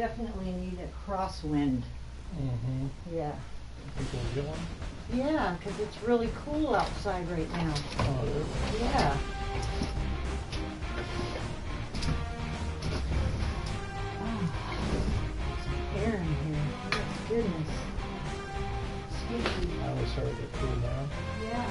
definitely need a crosswind. Mm-hmm. Yeah. Think we'll get one? Yeah, because it's really cool outside right now. Oh, it is? Yeah. Oh, some air in here. Oh, goodness. Sticky. Now we started to cool down. Yeah.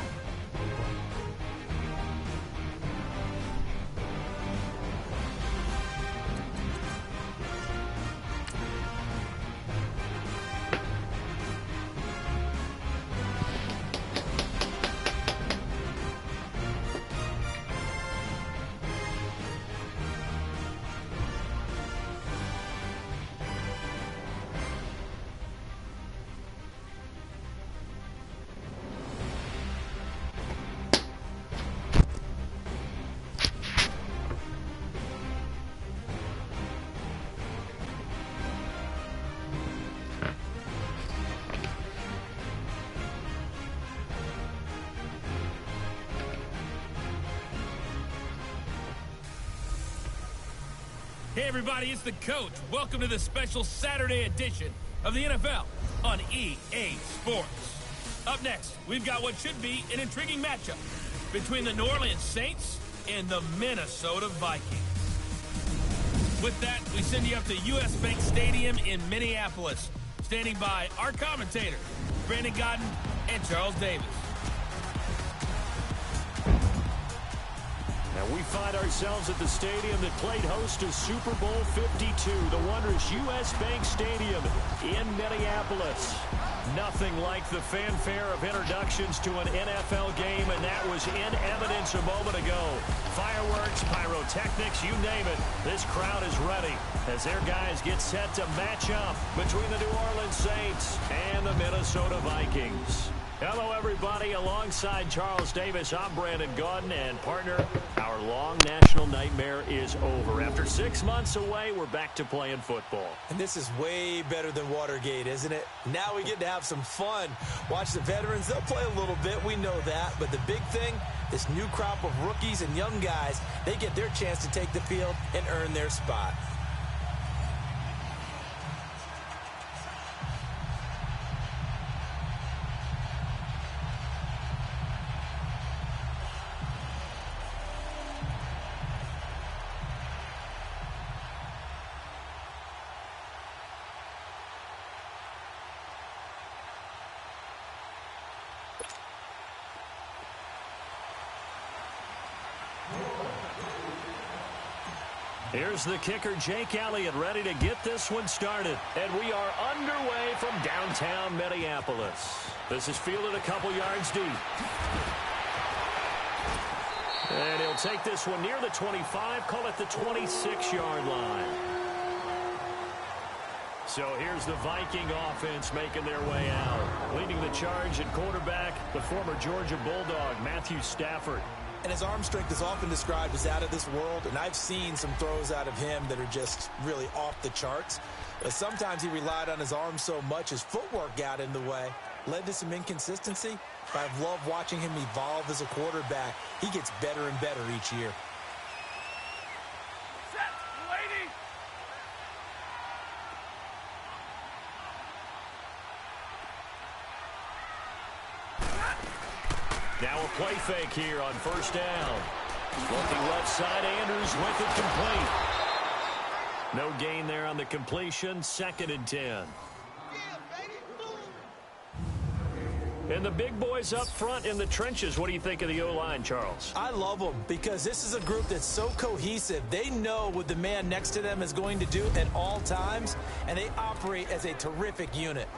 Hey everybody, it's the coach. Welcome to the special Saturday edition of the NFL on EA Sports. Up next, we've got what should be an intriguing matchup between the New Orleans Saints and the Minnesota Vikings. With that, we send you up to US Bank Stadium in Minneapolis. Standing by our commentators, Brandon Godden and Charles Davis. And we find ourselves at the stadium that played host to Super Bowl 52, the wondrous US Bank Stadium in Minneapolis. Nothing like the fanfare of introductions to an NFL game, and that was in evidence a moment ago. Fireworks, pyrotechnics, you name it. This crowd is ready as their guys get set to match up between the New Orleans Saints and the Minnesota Vikings. Hello, everybody. Alongside Charles Davis, I'm Brandon Godden, and partner, our long national nightmare is over. After 6 months away, we're back to playing football. And this is way better than Watergate, isn't it? Now we get to have some fun. Watch the veterans. They'll play a little bit. We know that. But the big thing, this new crop of rookies and young guys, they get their chance to take the field and earn their spot. Here's the kicker, Jake Elliott, ready to get this one started. And we are underway from downtown Minneapolis. This is fielded a couple yards deep. And he'll take this one near the 25, call it the 26-yard line. So here's the Viking offense making their way out. Leading the charge at quarterback, the former Georgia Bulldog, Matthew Stafford. And his arm strength is often described as out of this world, and I've seen some throws out of him that are just really off the charts. But sometimes he relied on his arm so much his footwork got in the way, led to some inconsistency. But I've loved watching him evolve as a quarterback. He gets better and better each year. Now a play fake here on first down. Looking left side, Andrews with it complete. No gain there on the completion, 2nd and 10. And the big boys up front in the trenches. What do you think of the O-line, Charles? I love them because this is a group that's so cohesive. They know what the man next to them is going to do at all times, and they operate as a terrific unit.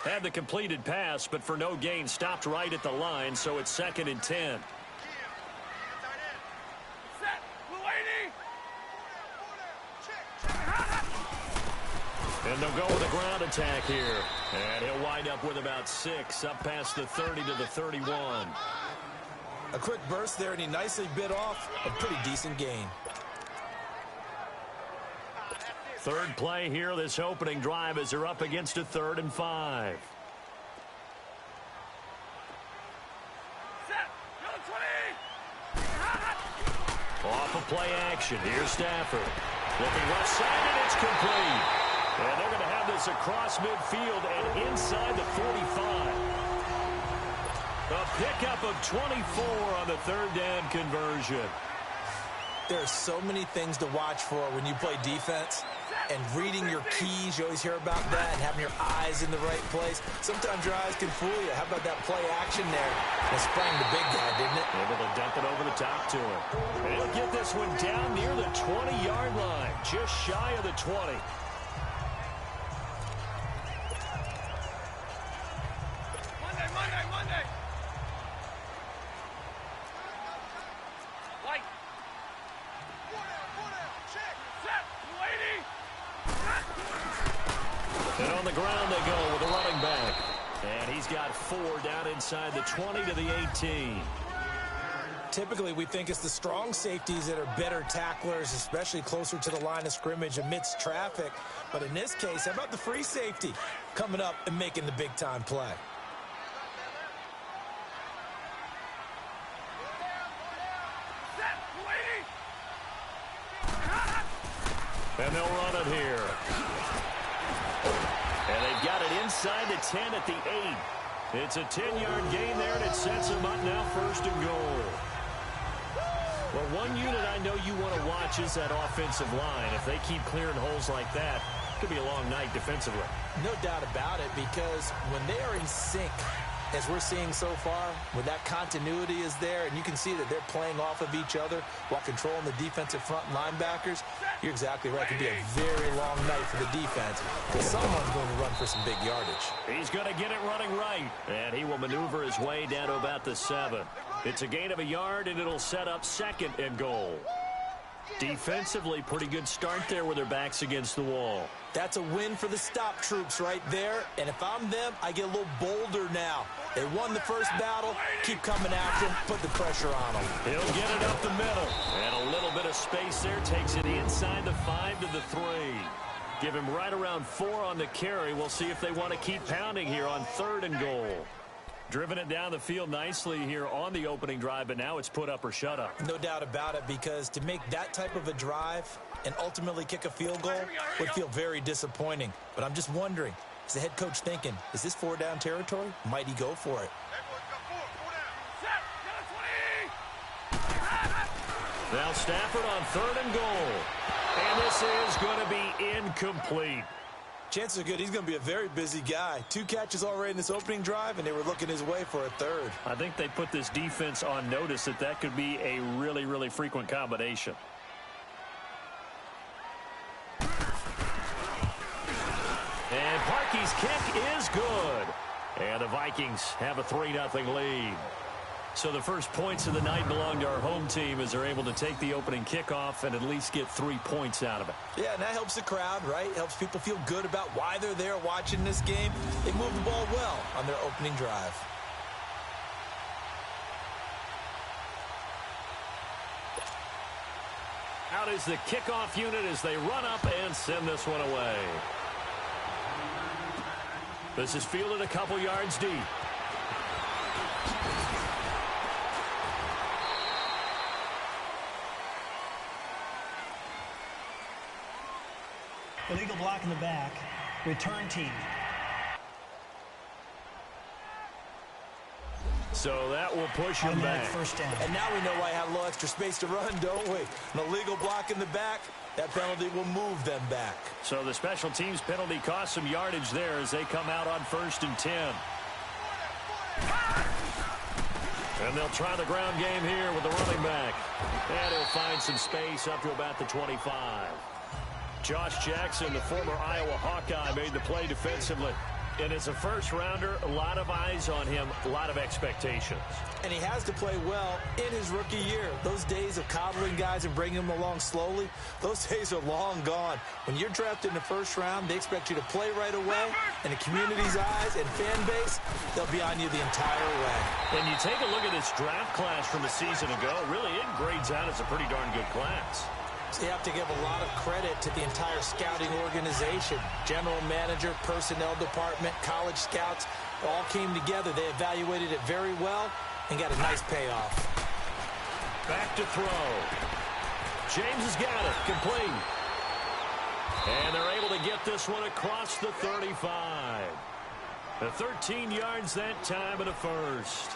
Had the completed pass, but for no gain, stopped right at the line, so it's 2nd and 10. And they'll go with a ground attack here. And he'll wind up with about 6, up past the 30 to the 31. A quick burst there, and he nicely bit off a pretty decent gain. Third play here, this opening drive, as they're up against a 3rd and 5. Off of play action. Here's Stafford. Looking left side, and it's complete. And they're going to have this across midfield and inside the 45. A pickup of 24 on the third down conversion. There are so many things to watch for when you play defense. And reading your keys, you always hear about that, and having your eyes in the right place. Sometimes your eyes can fool you. How about that play action there? It sprang the big guy, didn't it? Able to dump it over the top to him. And he'll get this one down near the 20-yard line, just shy of the 20. Monday. Light. Check. Set. Lady. And on the ground they go with a running back. And he's got 4 down inside the 20 to the 18. Typically, we think it's the strong safeties that are better tacklers, especially closer to the line of scrimmage amidst traffic. But in this case, how about the free safety coming up and making the big-time play? And they'll run it here. And they've got it inside the 10 at the 8. It's a 10-yard gain there, and it sets them up now first and goal. Well, one unit I know you want to watch is that offensive line. If they keep clearing holes like that, it could be a long night defensively. No doubt about it, because when they are in sync, as we're seeing so far, where that continuity is there, and you can see that they're playing off of each other while controlling the defensive front linebackers, you're exactly right. It could be a very long night for the defense, because someone's going to run for some big yardage. He's going to get it running right, and he will maneuver his way down to about the 7. It's a gain of a yard, and it'll set up second and goal. Defensively, pretty good start there with their backs against the wall. That's a win for the stop troops right there. And if I'm them, I get a little bolder now. They won the first battle. Keep coming after them. Put the pressure on them. He'll get it up the middle. And a little bit of space there. Takes it inside the 5 to the 3. Give him right around 4 on the carry. We'll see if they want to keep pounding here on 3rd and goal. Driven it down the field nicely here on the opening drive, but now it's put up or shut up. No doubt about it, because to make that type of a drive and ultimately kick a field goal would feel very disappointing. But I'm just wondering, is the head coach thinking, is this 4-down territory? Might he go for it? Now Stafford on 3rd and goal. And this is going to be incomplete. Chances are good he's going to be a very busy guy. 2 catches already in this opening drive, and they were looking his way for a 3rd. I think they put this defense on notice that could be a really, really frequent combination. And Parkey's kick is good. And the Vikings have a 3-0 lead. So the first points of the night belong to our home team as they're able to take the opening kickoff and at least get 3 points out of it. Yeah, and that helps the crowd, right? Helps people feel good about why they're there watching this game. They move the ball well on their opening drive. Out is the kickoff unit as they run up and send this one away. This is fielded a couple yards deep. Illegal block in the back. Return team. So that will push him back. First down. And now we know why I have a little extra space to run, don't we? An illegal block in the back, that penalty will move them back. So the special teams penalty cost some yardage there as they come out on 1st and 10. And they'll try the ground game here with the running back. And he'll find some space up to about the 25. Josh Jackson, the former Iowa Hawkeye, made the play defensively. And as a first-rounder, a lot of eyes on him, a lot of expectations. And he has to play well in his rookie year. Those days of coddling guys and bringing them along slowly, those days are long gone. When you're drafted in the first round, they expect you to play right away. And the community's eyes and fan base, they'll be on you the entire way. And you take a look at this draft class from a season ago, really it grades out as a pretty darn good class. So you have to give a lot of credit to the entire scouting organization. General manager, personnel department, college scouts, all came together. They evaluated it very well and got a nice payoff. Back to throw. James has got it. Complete. And they're able to get this one across the 35. The 13 yards that time and a first.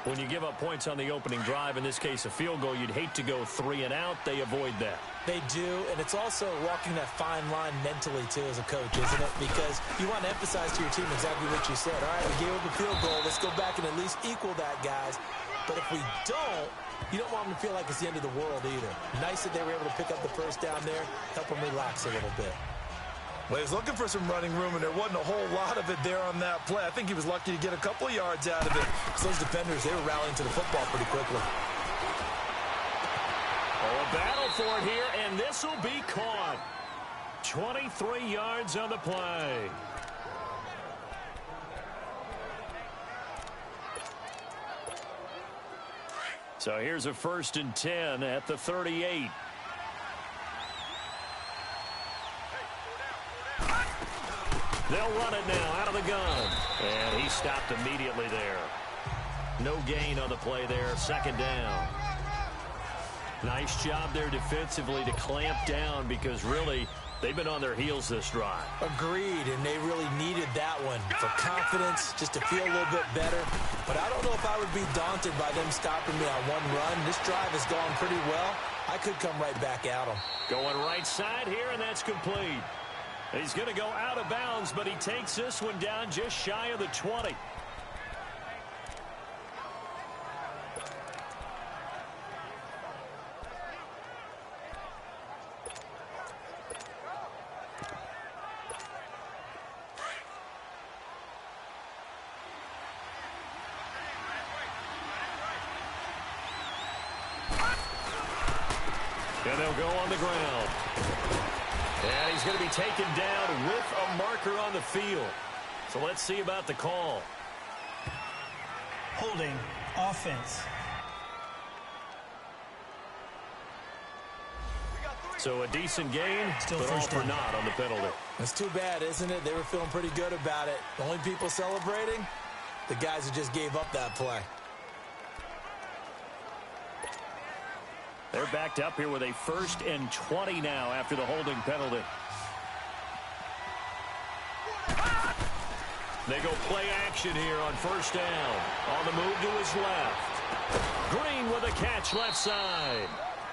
When you give up points on the opening drive, in this case a field goal, you'd hate to go 3 and out. They avoid that. They do, and it's also walking that fine line mentally, too, as a coach, isn't it? Because you want to emphasize to your team exactly what you said. All right, we gave up a field goal. Let's go back and at least equal that, guys. But if we don't, you don't want them to feel like it's the end of the world either. Nice that they were able to pick up the first down there, help them relax a little bit. Well, he was looking for some running room, and there wasn't a whole lot of it there on that play. I think he was lucky to get a couple of yards out of it. So those defenders, they were rallying to the football pretty quickly. Oh, a battle for it here, and this will be caught. 23 yards on the play. So here's a 1st and 10 at the 38. They'll run it now out of the gun. And he stopped immediately there. No gain on the play there. 2nd down. Nice job there defensively to clamp down because really they've been on their heels this drive. Agreed, and they really needed that one for confidence, just to feel a little bit better. But I don't know if I would be daunted by them stopping me on one run. This drive has gone pretty well. I could come right back at them. Going right side here, and that's complete. He's going to go out of bounds, but he takes this one down just shy of the 20. And they'll go on the ground. And he's going to be taken down with a marker on the field. So let's see about the call. Holding, offense. So a decent gain, Still but all first for down. naught on the penalty. It's too bad, isn't it? They were feeling pretty good about it. The only people celebrating, the guys who just gave up that play. They're backed up here with a 1st and 20 now after the holding penalty. They go play action here on 1st down. On the move to his left. Green with a catch left side.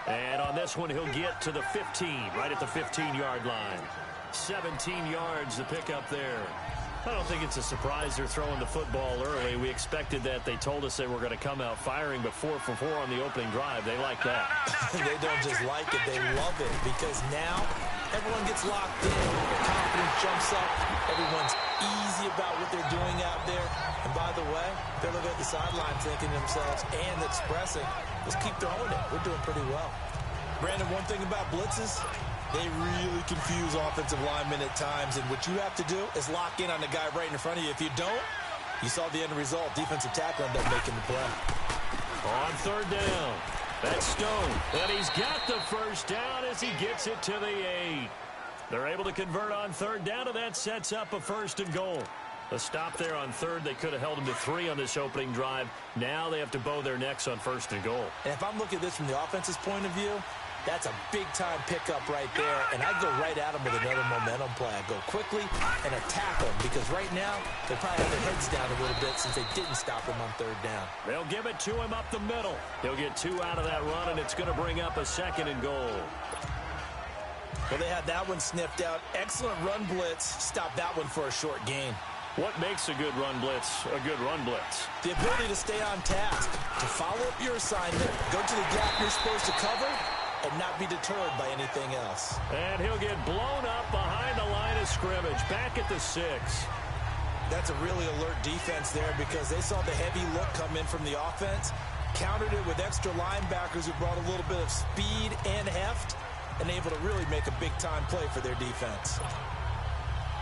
And on this one, he'll get to the 15, right at the 15-yard line. 17 yards to pick up there. I don't think it's a surprise they're throwing the football early. We expected that. They told us they were going to come out firing, but 4 for 4 on the opening drive. They like that. They don't just like it, they love it, because now everyone gets locked in. Their confidence jumps up. Everyone's easy about what they're doing out there. And by the way, they're looking at the sideline thinking to themselves and expressing, let's keep throwing it. We're doing pretty well. Brandon, one thing about blitzes, they really confuse offensive linemen at times, and what you have to do is lock in on the guy right in front of you. If you don't, you saw the end result. Defensive tackle ended up making the play. On 3rd down, that's Stone. And he's got the 1st down as he gets it to the 8. They're able to convert on 3rd down, and that sets up a 1st and goal. A stop there on 3rd. They could have held him to 3 on this opening drive. Now they have to bow their necks on 1st and goal. And if I'm looking at this from the offense's point of view, that's a big-time pickup right there, and I go right at them with another momentum play. I go quickly and attack them, because right now they probably have their heads down a little bit since they didn't stop him on 3rd down. They'll give it to him up the middle. He'll get 2 out of that run, and it's going to bring up a 2nd and goal. Well, they had that one sniffed out. Excellent run blitz. Stop that one for a short gain. What makes a good run blitz a good run blitz? The ability to stay on task, to follow up your assignment, go to the gap you're supposed to cover, and not be deterred by anything else. And he'll get blown up behind the line of scrimmage, back at the 6. That's a really alert defense there, because they saw the heavy look come in from the offense, countered it with extra linebackers who brought a little bit of speed and heft, and able to really make a big-time play for their defense.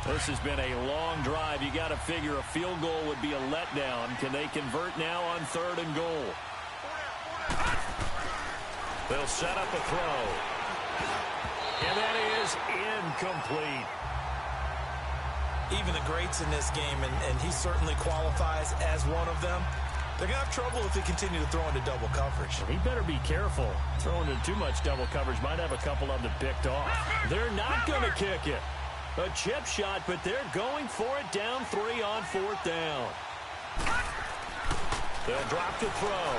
This has been a long drive. You got to figure a field goal would be a letdown. Can they convert now on 3rd and goal? They'll set up a throw. And that is incomplete. Even the greats in this game, and he certainly qualifies as one of them, They're going to have trouble if they continue to throw into double coverage. He better be careful. Throwing into too much double coverage might have a couple of them picked off. They're not going to kick it. A chip shot, but they're going for it down 3 on 4th down. They'll drop to throw.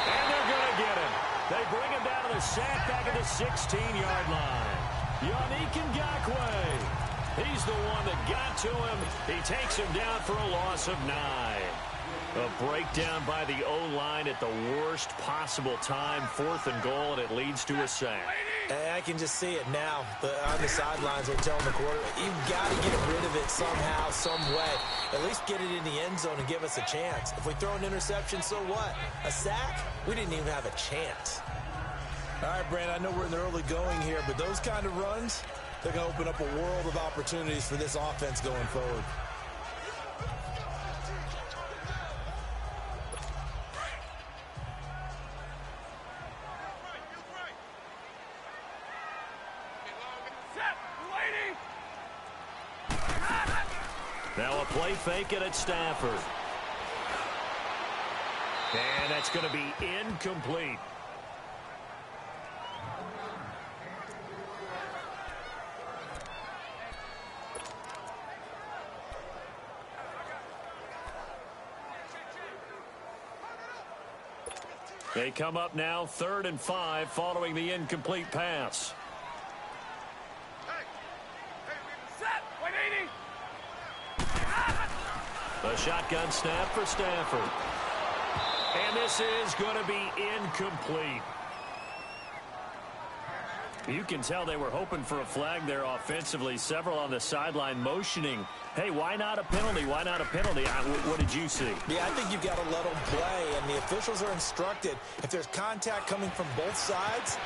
And they're going to get him. They bring him down to the sack back at the 16-yard line. Yannick Ngakoue. He's the one that got to him. He takes him down for a loss of 9. A breakdown by the O-line at the worst possible time. 4th and goal, and it leads to a sack. And I can just see it now. On the sidelines, they're telling the quarterback, you've got to get rid of it somehow, some way. At least get it in the end zone and give us a chance. If we throw an interception, so what? A sack? We didn't even have a chance. All right, Brandon, I know we're in the early going here, but those kind of runs, they're going to open up a world of opportunities for this offense going forward. Now a play fake it at Stafford. And that's going to be incomplete. They come up now 3rd and 5 following the incomplete pass. The shotgun snap for Stafford. And this is going to be incomplete. You can tell they were hoping for a flag there offensively. Several on the sideline motioning, hey, why not a penalty? Why not a penalty? What did you see? Yeah, I think you've got to let them play, and the officials are instructed, if there's contact coming from both sides,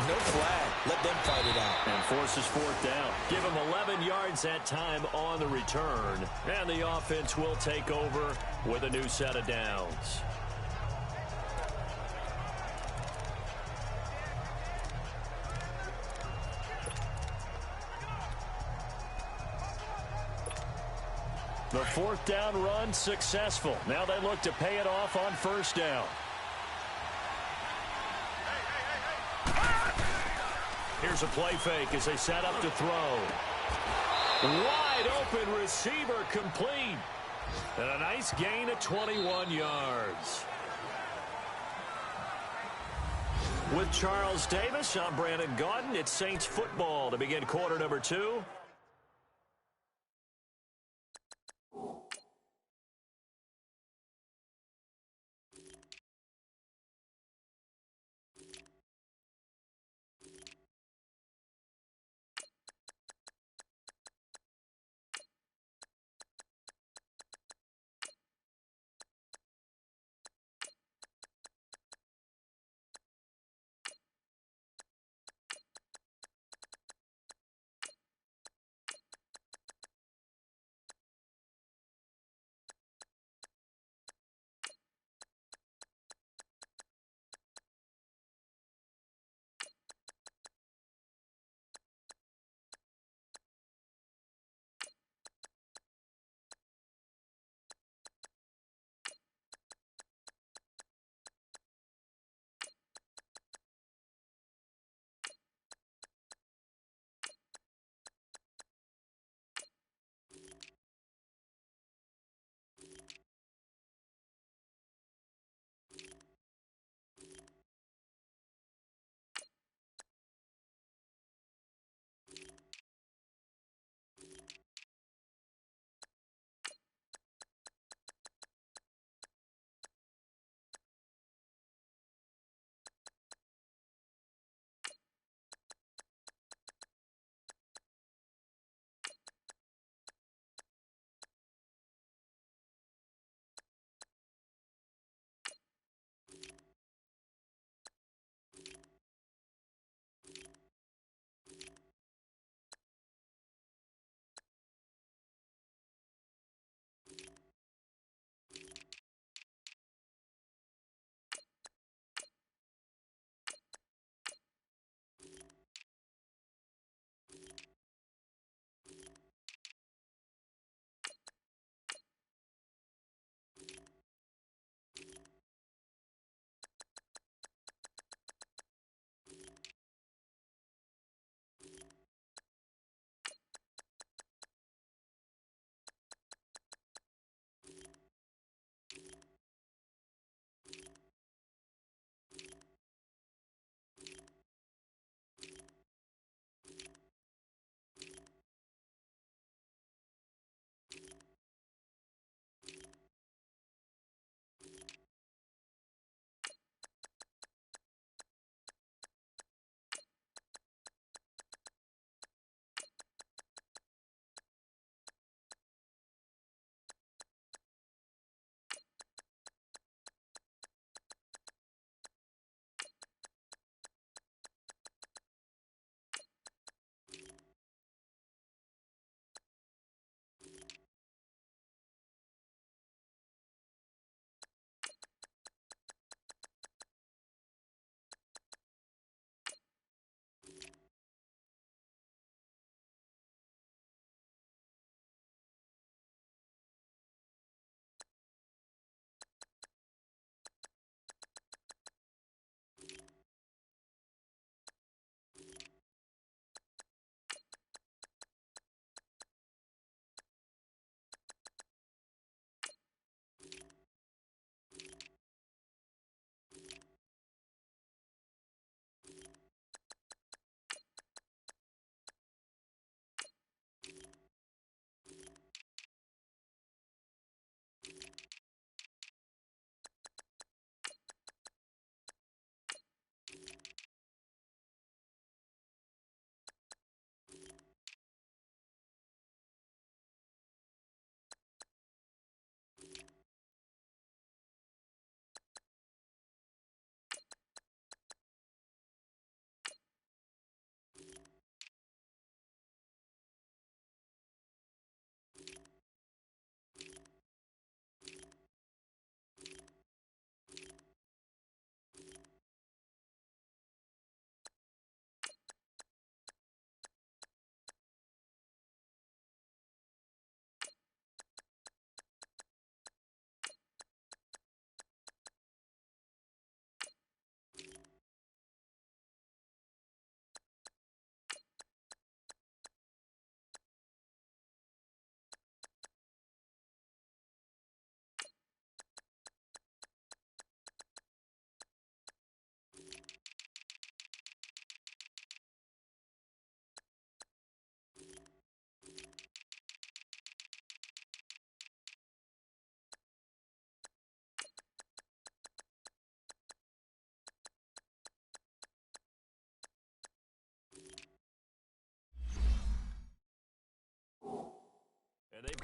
no flag. Let them fight it out. And forces 4th down. Give them 11 yards that time on the return. And the offense will take over with a new set of downs. The 4th down run successful. Now they look to pay it off on 1st down. Here's a play fake as they set up to throw. Wide open receiver complete. And a nice gain of 21 yards. With Charles Davis, I'm Brandon Gaudin. It's Saints football to begin quarter number 2.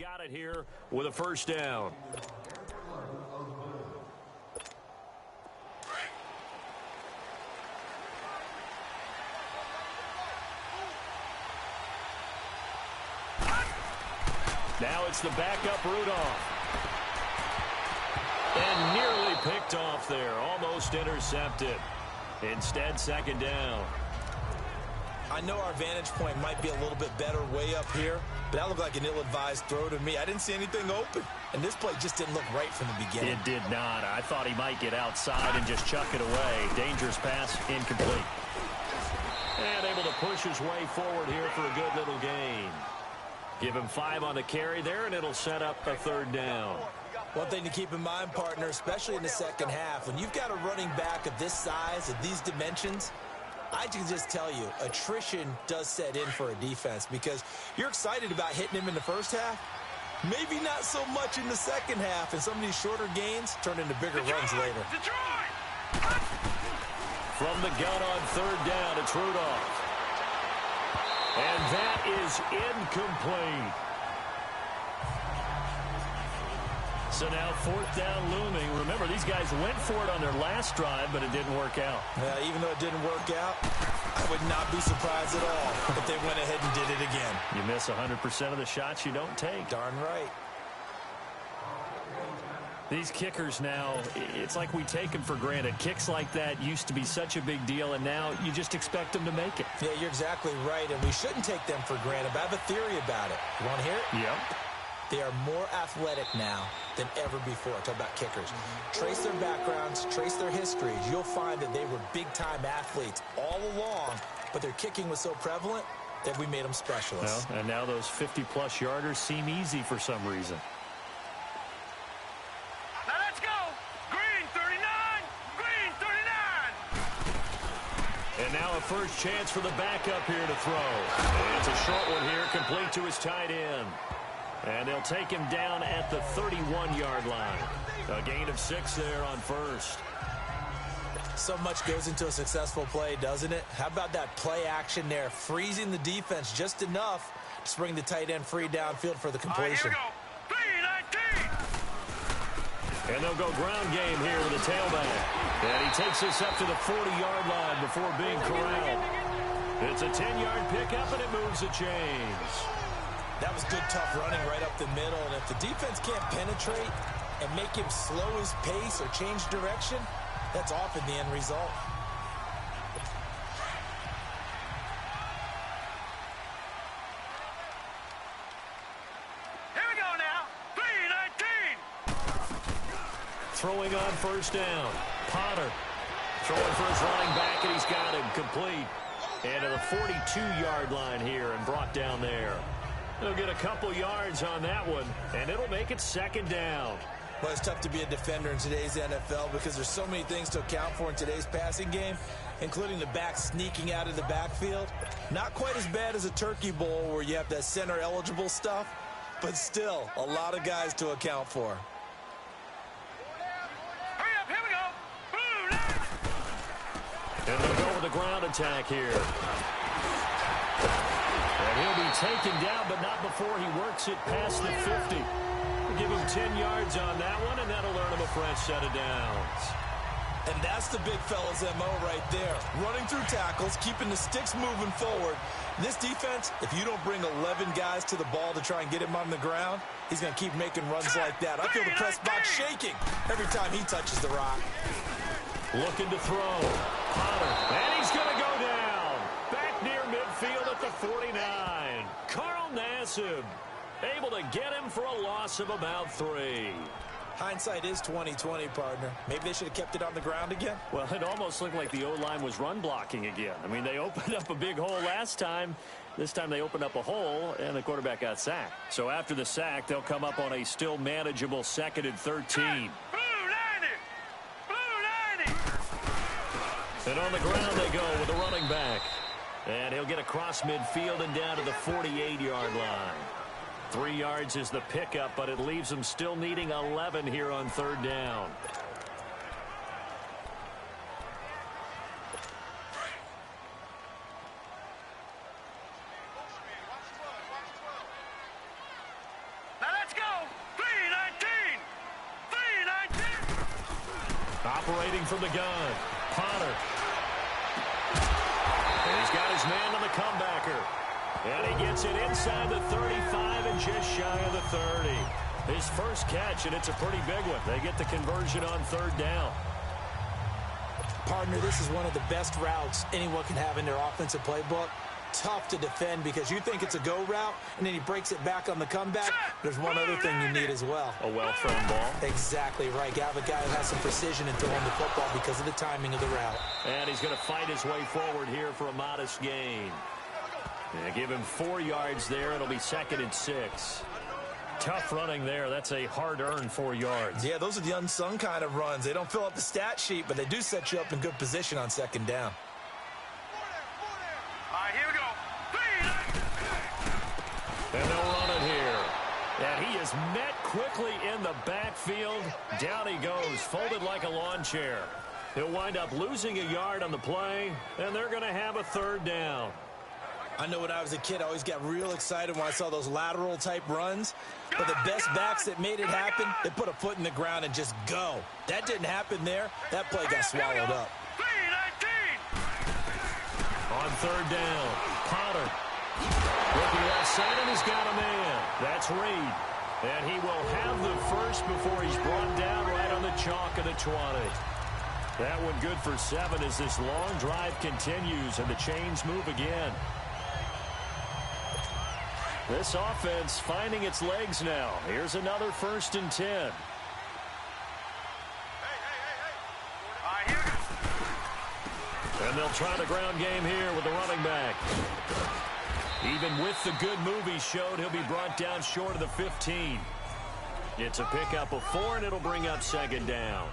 got it here with a first down. Now it's the backup Runoff. And nearly picked off there. Almost intercepted. Instead, second down. I know our vantage point might be a little bit better way up here, but that looked like an ill-advised throw to me. I didn't see anything open, and this play just didn't look right from the beginning. It did not. I thought he might get outside and just chuck it away. Dangerous pass, incomplete. And able to push his way forward here for a good little gain. Give him 5 on the carry there, and it'll set up a third down. One thing to keep in mind, partner, especially in the second half, when you've got a running back of this size, of these dimensions, I can just tell you, attrition does set in for a defense because you're excited about hitting him in the first half. Maybe not so much in the second half, and some of these shorter gains turn into bigger runs later. From the gun on third down, it's Runoff. And that is incomplete. So now fourth down looming. Remember, these guys went for it on their last drive, but it didn't work out. Even though it didn't work out, I would not be surprised at all if they went ahead and did it again. You miss 100% of the shots you don't take. Darn right. These kickers now, it's like we take them for granted. Kicks like that used to be such a big deal, and now you just expect them to make it. Yeah, you're exactly right, and we shouldn't take them for granted, but I have a theory about it. You want to hear it? Yep. They are more athletic now than ever before. Talk about kickers. Trace their backgrounds, trace their histories. You'll find that they were big-time athletes all along, but their kicking was so prevalent that we made them specialists. Well, and now those 50-plus yarders seem easy for some reason. Now let's go. Green 39. Green 39. And now a first chance for the backup here to throw. And it's a short one here, complete to his tight end. And they'll take him down at the 31-yard line. A gain of 6 there on first. So much goes into a successful play, doesn't it? How about that play action there, freezing the defense just enough to bring the tight end free downfield for the completion. All right, here we go. 3-19. And they'll go ground game here with a tailback. And he takes us up to the 40-yard line before being corralled. It's a 10-yard pickup, and it moves the chains. That was good, tough running right up the middle. And if the defense can't penetrate and make him slow his pace or change direction, that's often the end result. Here we go now. 3-19. Throwing on first down. Potter throwing for his running back, and he's got him complete. And to the 42-yard line here and brought down there. They'll get a couple yards on that one, and it'll make it second down. Well, it's tough to be a defender in today's NFL because there's so many things to account for in today's passing game, including the back sneaking out of the backfield. Not quite as bad as a turkey bowl where you have that center-eligible stuff, but still a lot of guys to account for. Hurry up, here we go. Blue. And they'll go with the ground attack here. And he'll be taken down, but not before he works it past the 50. We'll give him 10 yards on that one, and that'll earn him a fresh set of downs. And that's the big fella's MO right there. Running through tackles, keeping the sticks moving forward. This defense, if you don't bring 11 guys to the ball to try and get him on the ground, he's going to keep making runs like that. I feel the press box shaking every time he touches the rock. Looking to throw. Potter. And he's going to go down. Back near midfield at the 49. Carl Nassib able to get him for a loss of about 3. Hindsight is 20/20, partner. Maybe they should have kept it on the ground again. Well, it almost looked like the O-line was run blocking again. I mean, they opened up a big hole last time. This time they opened up a hole, and the quarterback got sacked. So after the sack, they'll come up on a still manageable 2nd and 13. And on the ground they go with the running back. And he'll get across midfield and down to the 48-yard line. 3 yards is the pickup, but it leaves them still needing 11 here on third down. Now Operating from the gun, Potter. And he's got his man on the comebacker. And he gets it inside the 35 and just shy of the 30. His first catch, and it's a pretty big one. They get the conversion on third down. Partner, this is one of the best routes anyone can have in their offensive playbook. Tough to defend because you think it's a go route, and then he breaks it back on the comeback. There's one other thing you need as well. A well-thrown ball. Exactly right. You have a guy who has some precision in throwing the football because of the timing of the route. And he's going to fight his way forward here for a modest gain. Yeah, give him 4 yards there. It'll be 2nd and 6. Tough running there. That's a hard-earned 4 yards. Yeah, those are the unsung kind of runs. They don't fill up the stat sheet, but they do set you up in good position on 2nd down. And they'll run it here. And he is met quickly in the backfield. Down he goes, folded like a lawn chair. He'll wind up losing a yard on the play, and they're going to have a 3rd down. I know when I was a kid, I always got real excited when I saw those lateral-type runs. But the best backs that made it happen, they put a foot in the ground and just go. That didn't happen there. That play got swallowed up. On 3rd down, Potter. Looking left side, and he's got a man. That's Reed. And he will have the first before he's brought down right on the chalk of the 20. That one good for 7 as this long drive continues and the chains move again. This offense finding its legs now. Here's another 1st and 10. And they'll try the ground game here with the running back. Even with the good move he showed, he'll be brought down short of the 15. It's a pickup of 4, and it'll bring up 2nd down.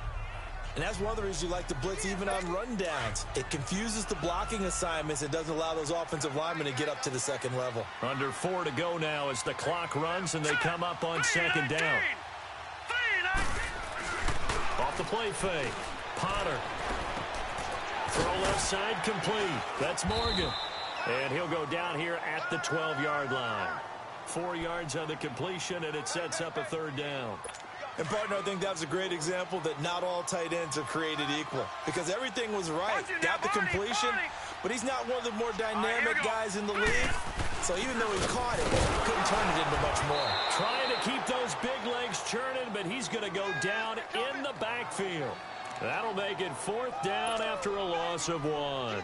And that's one of the reasons you like to blitz even on run downs. It confuses the blocking assignments. It doesn't allow those offensive linemen to get up to the 2nd level. Under 4 to go now as the clock runs, and they come up on 2nd down. Off the play fake. Potter. Throw left side complete. That's Morgan. And he'll go down here at the 12-yard line. 4 yards on the completion, and it sets up a 3rd down. And, partner, I think that's a great example that not all tight ends are created equal. Because everything was right. Got the completion, but he's not one of the more dynamic guys in the league. So even though he caught it, he couldn't turn it into much more. Trying to keep those big legs churning, but he's going to go down in the backfield. That'll make it 4th down after a loss of 1.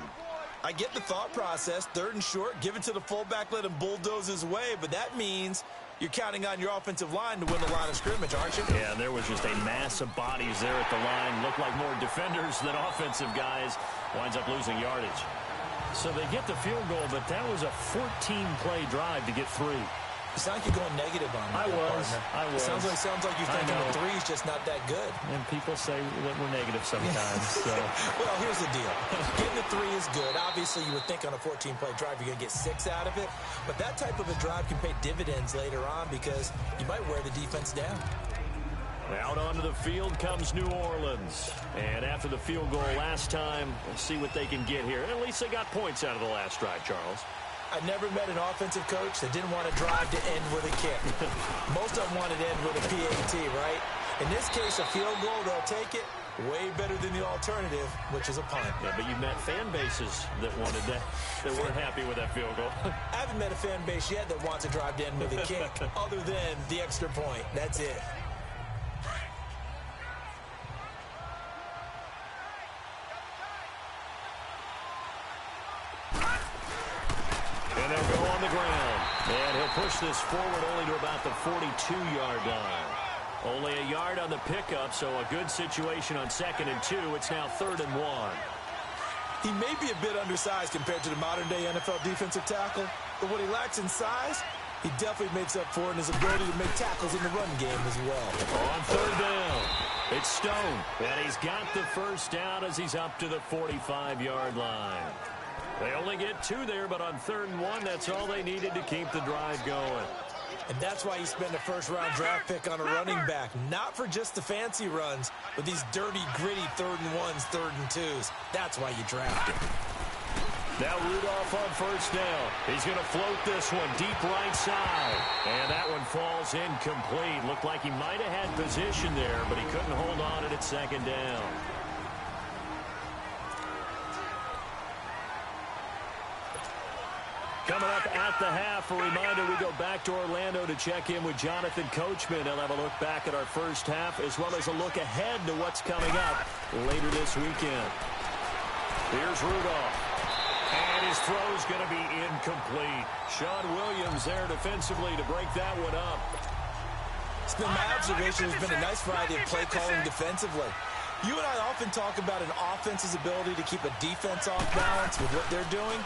I get the thought process. 3rd and short, give it to the fullback, let him bulldoze his way. But that means you're counting on your offensive line to win the line of scrimmage, aren't you? Yeah, there was just a mass of bodies there at the line. Looked like more defenders than offensive guys. Winds up losing yardage. So they get the field goal, but that was a 14-play drive to get 3. You sound like you're going negative on that, I was. Sounds like you're thinking the 3's just not that good. And people say that we're negative sometimes. So. Well, here's the deal. Getting the 3 is good. Obviously, you would think on a 14-play drive you're going to get 6 out of it. But that type of a drive can pay dividends later on because you might wear the defense down. Out onto the field comes New Orleans. And after the field goal last time, we'll see what they can get here. At least they got points out of the last drive, Charles. I never met an offensive coach that didn't want to drive to end with a kick. Most of them wanted to end with a PAT, right? In this case, a field goal, they'll take it. Way better than the alternative, which is a punt. Yeah, but you've met fan bases that wanted that, that weren't happy with that field goal. I haven't met a fan base yet that wants to drive to end with a kick, other than the extra point. That's it. And they'll go on the ground. And he'll push this forward only to about the 42-yard line. Only a yard on the pickup, so a good situation on 2nd and 2. It's now 3rd and 1. He may be a bit undersized compared to the modern-day NFL defensive tackle, but what he lacks in size, he definitely makes up for in his ability to make tackles in the run game as well. On 3rd down, it's Stone. And he's got the first down as he's up to the 45-yard line. They only get 2 there, but on 3rd and 1, that's all they needed to keep the drive going. And that's why you spend a first-round draft pick on a running back. Not for just the fancy runs, but these dirty, gritty 3rd and 1s, 3rd and 2s. That's why you draft him. Now Runoff on first down. He's going to float this one deep right side. And that one falls incomplete. Looked like he might have had position there, but he couldn't hold on at second down. Coming up at the half, a reminder, we go back to Orlando to check in with Jonathan Coachman. He'll have a look back at our first half as well as a look ahead to what's coming up later this weekend. Here's Rudolph. And his throw's going to be incomplete. Sean Williams there defensively to break that one up. It's been my observation. There's been a nice variety of play calling defensively. You and I often talk about an offense's ability to keep a defense off balance with what they're doing.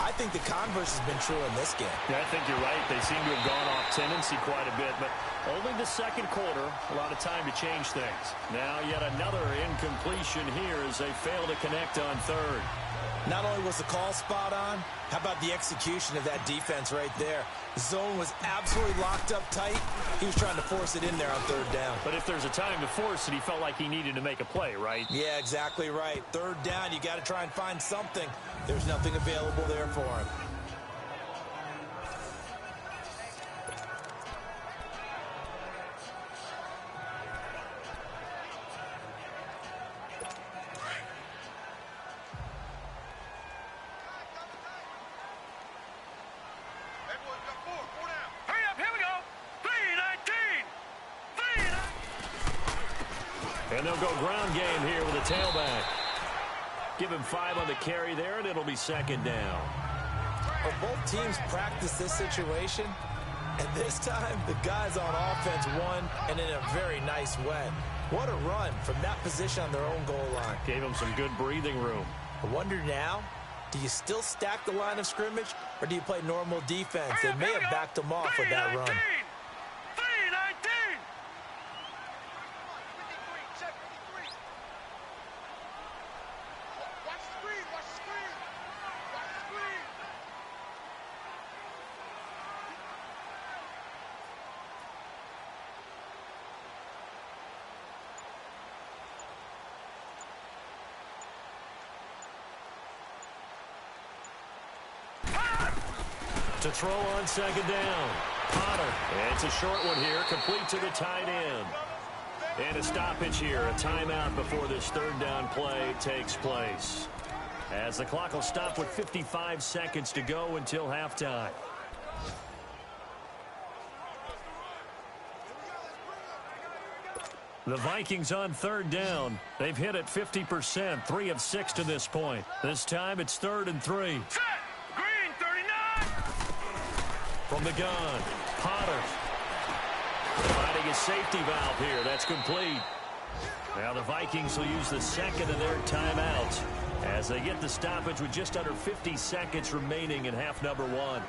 I think the converse has been true in this game. Yeah, I think you're right. They seem to have gone off tendency quite a bit, but only the second quarter, a lot of time to change things. Now yet another incompletion here as they fail to connect on third. Not only was the call spot on, how about the execution of that defense right there? The zone was absolutely locked up tight. He was trying to force it in there on third down. But if there's a time to force it, he felt like he needed to make a play, right? Yeah, exactly right. Third down, you got to try and find something. There's nothing available there for him. And they'll go ground game here with a tailback. Give him 5 on the carry there, and it'll be second down. Well, both teams practice this situation, and this time the guys on offense won, and in a very nice way. What a run from that position on their own goal line. Gave him some good breathing room. I wonder now, do you still stack the line of scrimmage, or do you play normal defense? They may have backed them off with that run. To throw on second down. Potter. And it's a short one here, complete to the tight end. And a stoppage here, a timeout before this third down play takes place. As the clock will stop with 55 seconds to go until halftime. The Vikings on third down. They've hit it 50%, 3 of 6 to this point. This time it's 3rd and 3. From the gun, Potter. Finding a safety valve here. That's complete. Now the Vikings will use the second of their timeouts as they get the stoppage with just under 50 seconds remaining in half number 1. All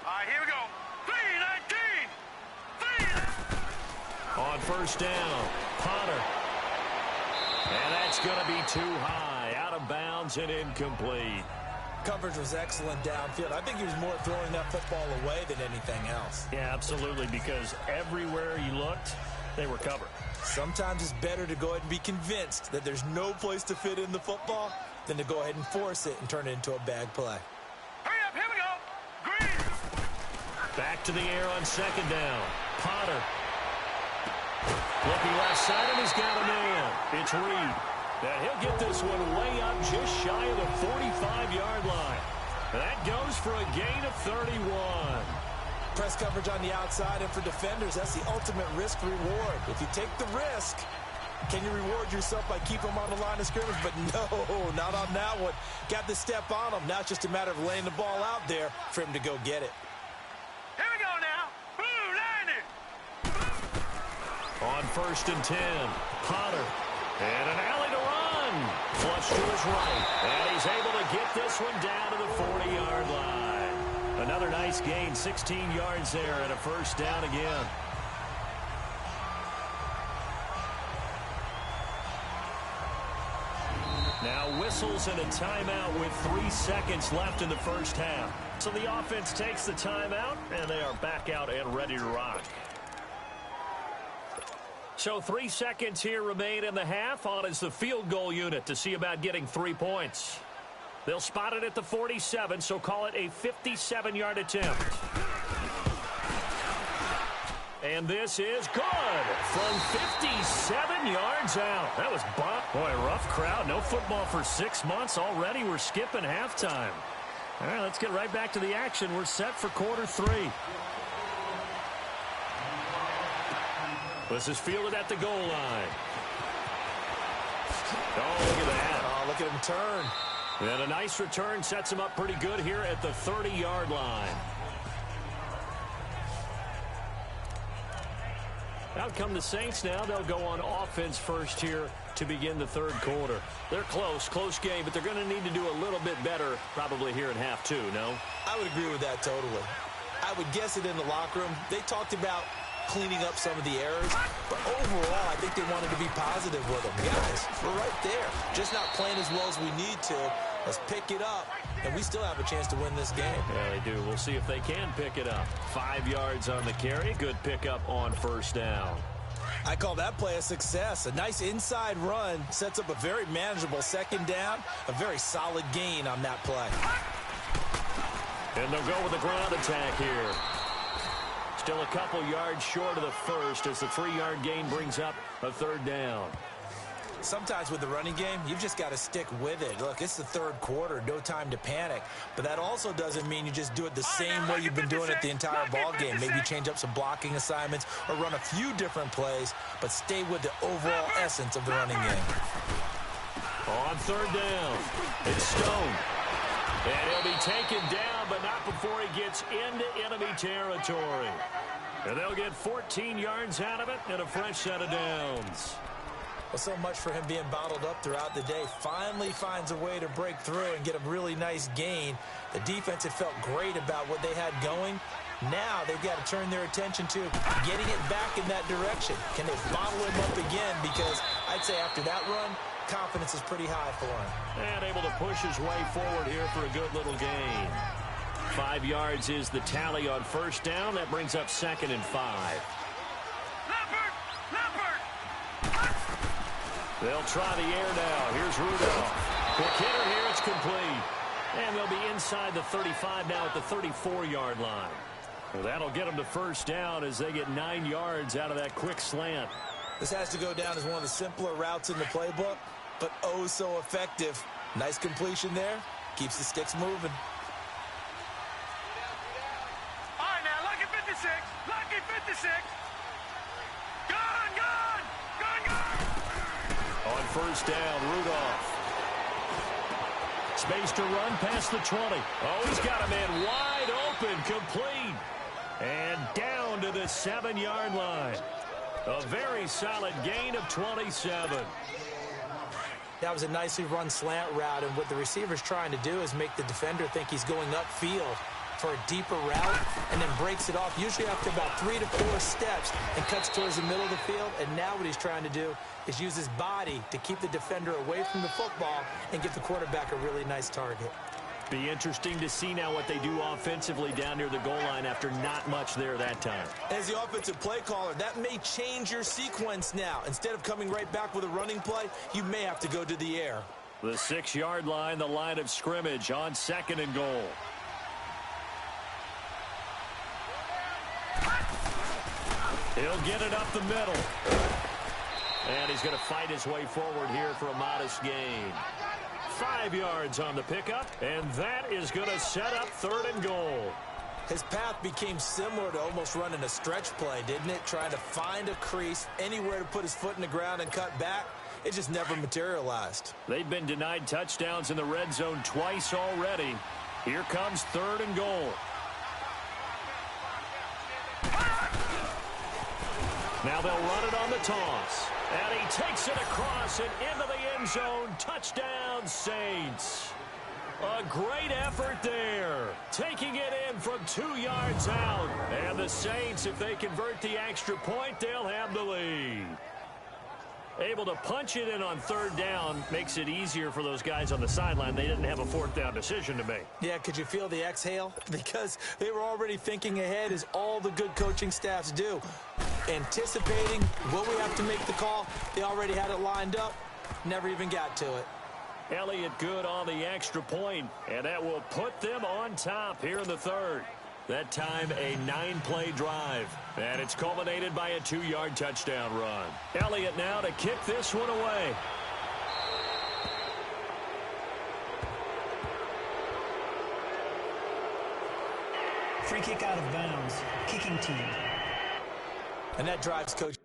right, here we go. 3-19. On first down, Potter. And that's going to be too high. Out of bounds and incomplete. Coverage was excellent downfield. I think he was more throwing that football away than anything else. Yeah, absolutely, because everywhere he looked, they were covered. Sometimes it's better to go ahead and be convinced that there's no place to fit in the football than to go ahead and force it and turn it into a bad play. Hurry up, here we go. Green. Back to the air on second down. Potter. Looking left side, and he's got a man. It's Reed. Now he'll get this one way up just shy of the 45-yard line. That goes for a gain of 31. Press coverage on the outside, and for defenders, that's the ultimate risk-reward. If you take the risk, can you reward yourself by keeping them on the line of scrimmage? But no, not on that one. Got the step on him. Now it's just a matter of laying the ball out there for him to go get it. Here we go now. On 1st and 10, Potter. And an alley to run. Flush to his right. And he's able to get this one down to the 40-yard line. Another nice gain, 16 yards there, and a first down again. Now whistles and a timeout with 3 seconds left in the first half. So the offense takes the timeout, and they are back out and ready to rock. So 3 seconds here remain in the half. On is the field goal unit to see about getting 3 points. They'll spot it at the 47, so call it a 57-yard attempt. And this is good from 57 yards out. That was boy, rough crowd. No football for 6 months already. We're skipping halftime. All right, let's get right back to the action. We're set for quarter 3. This is fielded at the goal line. Oh, look at that. Oh, look at him turn. And a nice return sets him up pretty good here at the 30-yard line. Out come the Saints now. They'll go on offense first here to begin the third quarter. They're close game, but they're going to need to do a little bit better probably here in half 2, no? I would agree with that totally. I would guess it in the locker room. They talked about cleaning up some of the errors, but overall, I think they wanted to be positive with them. Guys, we're right there. Just not playing as well as we need to. Let's pick it up, and we still have a chance to win this game. Yeah, they do. We'll see if they can pick it up. 5 yards on the carry. Good pickup on first down. I call that play a success. A nice inside run sets up a very manageable second down. A very solid gain on that play. And they'll go with the ground attack here. Still a couple yards short of the first as the 3-yard gain brings up a third down. Sometimes with the running game, you've just got to stick with it. Look, it's the third quarter, no time to panic. But that also doesn't mean you just do it the same way you've been doing it the entire ball game. Maybe change up some blocking assignments or run a few different plays, but stay with the overall essence of the running game. On third down, it's Stone. And he'll be taken down, but not before he gets into enemy territory. And they'll get 14 yards out of it and a fresh set of downs. Well, so much for him being bottled up throughout the day. Finally finds a way to break through and get a really nice gain. The defense had felt great about what they had going. Now they've got to turn their attention to getting it back in that direction. Can they bottle him up again? Because I'd say after that run, confidence is pretty high for him. And able to push his way forward here for a good little gain. 5 yards is the tally on first down. That brings up 2nd and 5. They'll try the air now. Here's Runoff. Quick hitter here. It's complete. And they'll be inside the 35 now at the 34-yard line. Well, that'll get them to first down as they get 9 yards out of that quick slant. This has to go down as one of the simpler routes in the playbook, but oh so effective. Nice completion there. Keeps the sticks moving. All right, now, lucky 56. Lucky 56. Gone. On first down, Rudolph. Space to run past the 20. Oh, he's got a man wide open, complete. And down to the 7-yard line. A very solid gain of 27. That was a nicely run slant route, and what the receiver's trying to do is make the defender think he's going upfield for a deeper route, and then breaks it off, usually after about 3 to 4 steps, and cuts towards the middle of the field. And now what he's trying to do is use his body to keep the defender away from the football and give the quarterback a really nice target. Be interesting to see now what they do offensively down near the goal line after not much there that time. As the offensive play caller, that may change your sequence now. Instead of coming right back with a running play, you may have to go to the air. The 6-yard line, the line of scrimmage on 2nd and goal. He'll get it up the middle. And he's going to fight his way forward here for a modest gain. 5 yards on the pickup, and that is going to set up 3rd and goal. His path became similar to almost running a stretch play, didn't it? Trying to find a crease, anywhere to put his foot in the ground and cut back. It just never materialized. They've been denied touchdowns in the red zone twice already. Here comes 3rd and goal. Now they'll run it on the toss. And he takes it across and into the end zone. Touchdown, Saints. A great effort there. Taking it in from 2 yards out. And the Saints, if they convert the extra point, they'll have the lead. Able to punch it in on 3rd down makes it easier for those guys on the sideline. They didn't have a 4th down decision to make. Yeah, could you feel the exhale? Because they were already thinking ahead, as all the good coaching staffs do. anticipating will we have to make the call. They already had it lined up, never even got to it. Elliott good on the extra point, and that will put them on top here in the third. That time a 9-play drive, and it's culminated by a 2-yard touchdown run. Elliott now to kick this one away. Free kick out of bounds. Kicking team. And that drives Coach.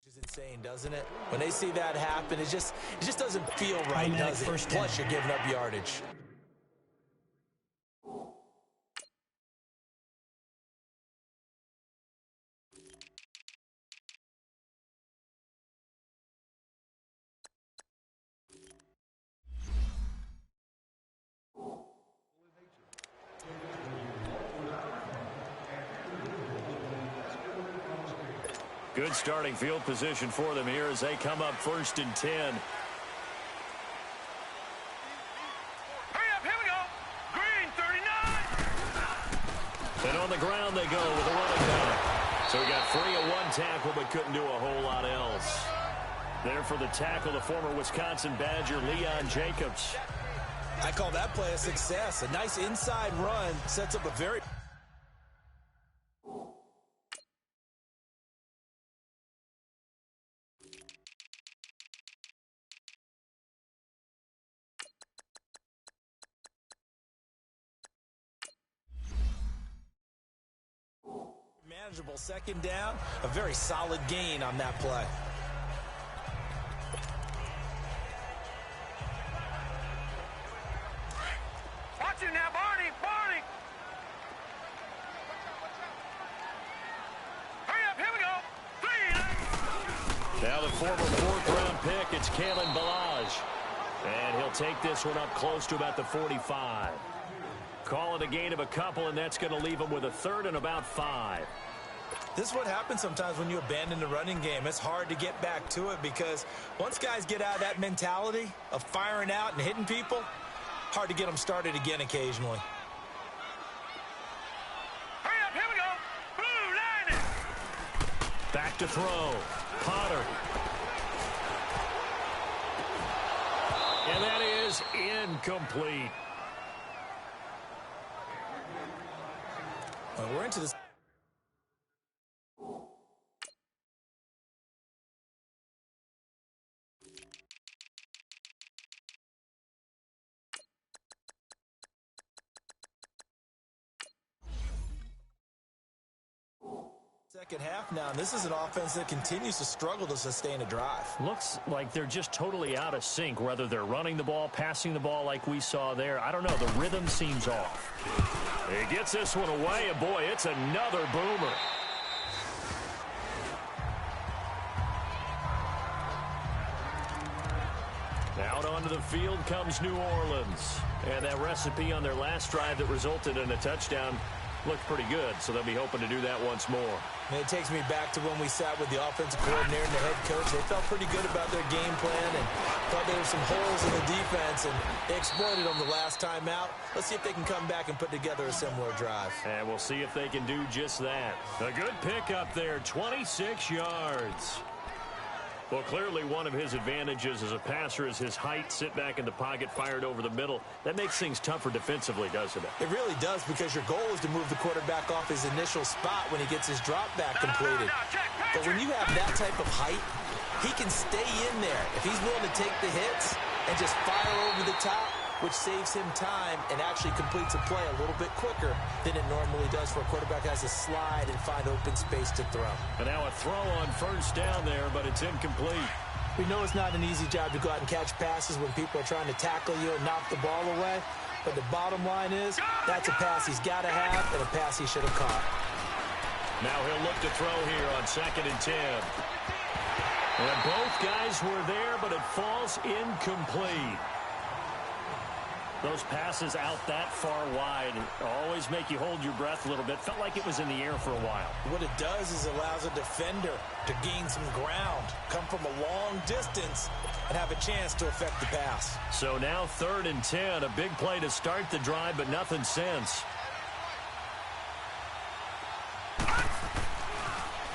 Is insane, doesn't it? When they see that happen, it just doesn't feel right, does it? Plus, you're giving up yardage. Good starting field position for them here as they come up 1st and 10. Hurry up, here we go. Green, 39. And on the ground they go with a running back. So he got free of 1 tackle but couldn't do a whole lot else. There for the tackle, the former Wisconsin Badger, Leon Jacobs. I call that play a success. A nice inside run sets up a very... manageable 2nd down, a very solid gain on that play. Watch it now, Barney, Barney. Hurry up, here we go. 3. Now the former 4th-round pick, it's Kalen Ballage. And he'll take this one up close to about the 45. Call it a gain of a couple, and that's going to leave him with a 3rd and about 5. This is what happens sometimes when you abandon the running game. It's hard to get back to it because once guys get out of that mentality of firing out and hitting people, hard to get them started again occasionally. Hurry up, here we go. Blue, line it. Back to throw. Potter. And that is incomplete. Well, we're into this. Second half now, and this is an offense that continues to struggle to sustain a drive. Looks like they're just totally out of sync, whether they're running the ball, passing the ball like we saw there. I don't know. The rhythm seems off. He gets this one away, and boy, it's another boomer. Out onto the field comes New Orleans. And that recipe on their last drive that resulted in a touchdown looked pretty good, so they'll be hoping to do that once more. And it takes me back to when we sat with the offensive coordinator and the head coach. They felt pretty good about their game plan and thought there were some holes in the defense, and they exploited them the last time out. Let's see if they can come back and put together a similar drive. And we'll see if they can do just that. A good pickup there, 26 yards. Well, clearly one of his advantages as a passer is his height, sit back in the pocket, fired over the middle. That makes things tougher defensively, doesn't it? It really does, because your goal is to move the quarterback off his initial spot when he gets his drop back completed. But when you have that type of height, he can stay in there. If he's willing to take the hits and just fire over the top, which saves him time and actually completes a play a little bit quicker than it normally does for a quarterback who has to slide and find open space to throw. And now a throw on first down there, but it's incomplete. We know it's not an easy job to go out and catch passes when people are trying to tackle you and knock the ball away. But the bottom line is, that's a pass he's got to have and a pass he should have caught. Now he'll look to throw here on 2nd and 10. And both guys were there, but it falls incomplete. Those passes out that far wide always make you hold your breath a little bit. Felt like it was in the air for a while. What it does is allows a defender to gain some ground, come from a long distance, and have a chance to affect the pass. So now 3rd and 10, a big play to start the drive, but nothing since.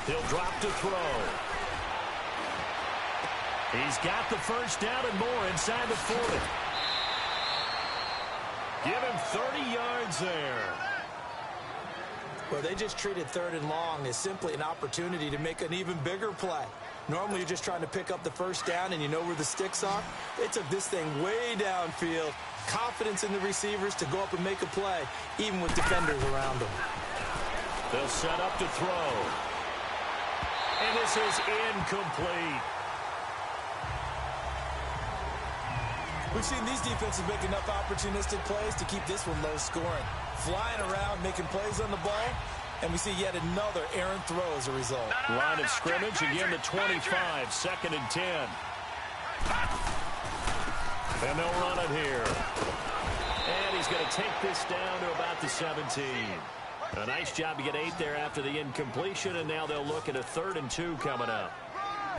He'll drop to throw. He's got the first down and more inside the 40. Give him 30 yards there. Well, they just treated 3rd and long as simply an opportunity to make an even bigger play. Normally, you're just trying to pick up the first down and you know where the sticks are. They took this thing way downfield. Confidence in the receivers to go up and make a play, even with defenders around them. They'll set up to throw. And this is incomplete. We've seen these defenses make enough opportunistic plays to keep this one low scoring. Flying around, making plays on the ball, and we see yet another errant throw as a result. Line of scrimmage, again the 25, 2nd and 10. And they'll run it here. And he's going to take this down to about the 17. A nice job to get 8 there after the incompletion, and now they'll look at a 3rd and 2 coming up.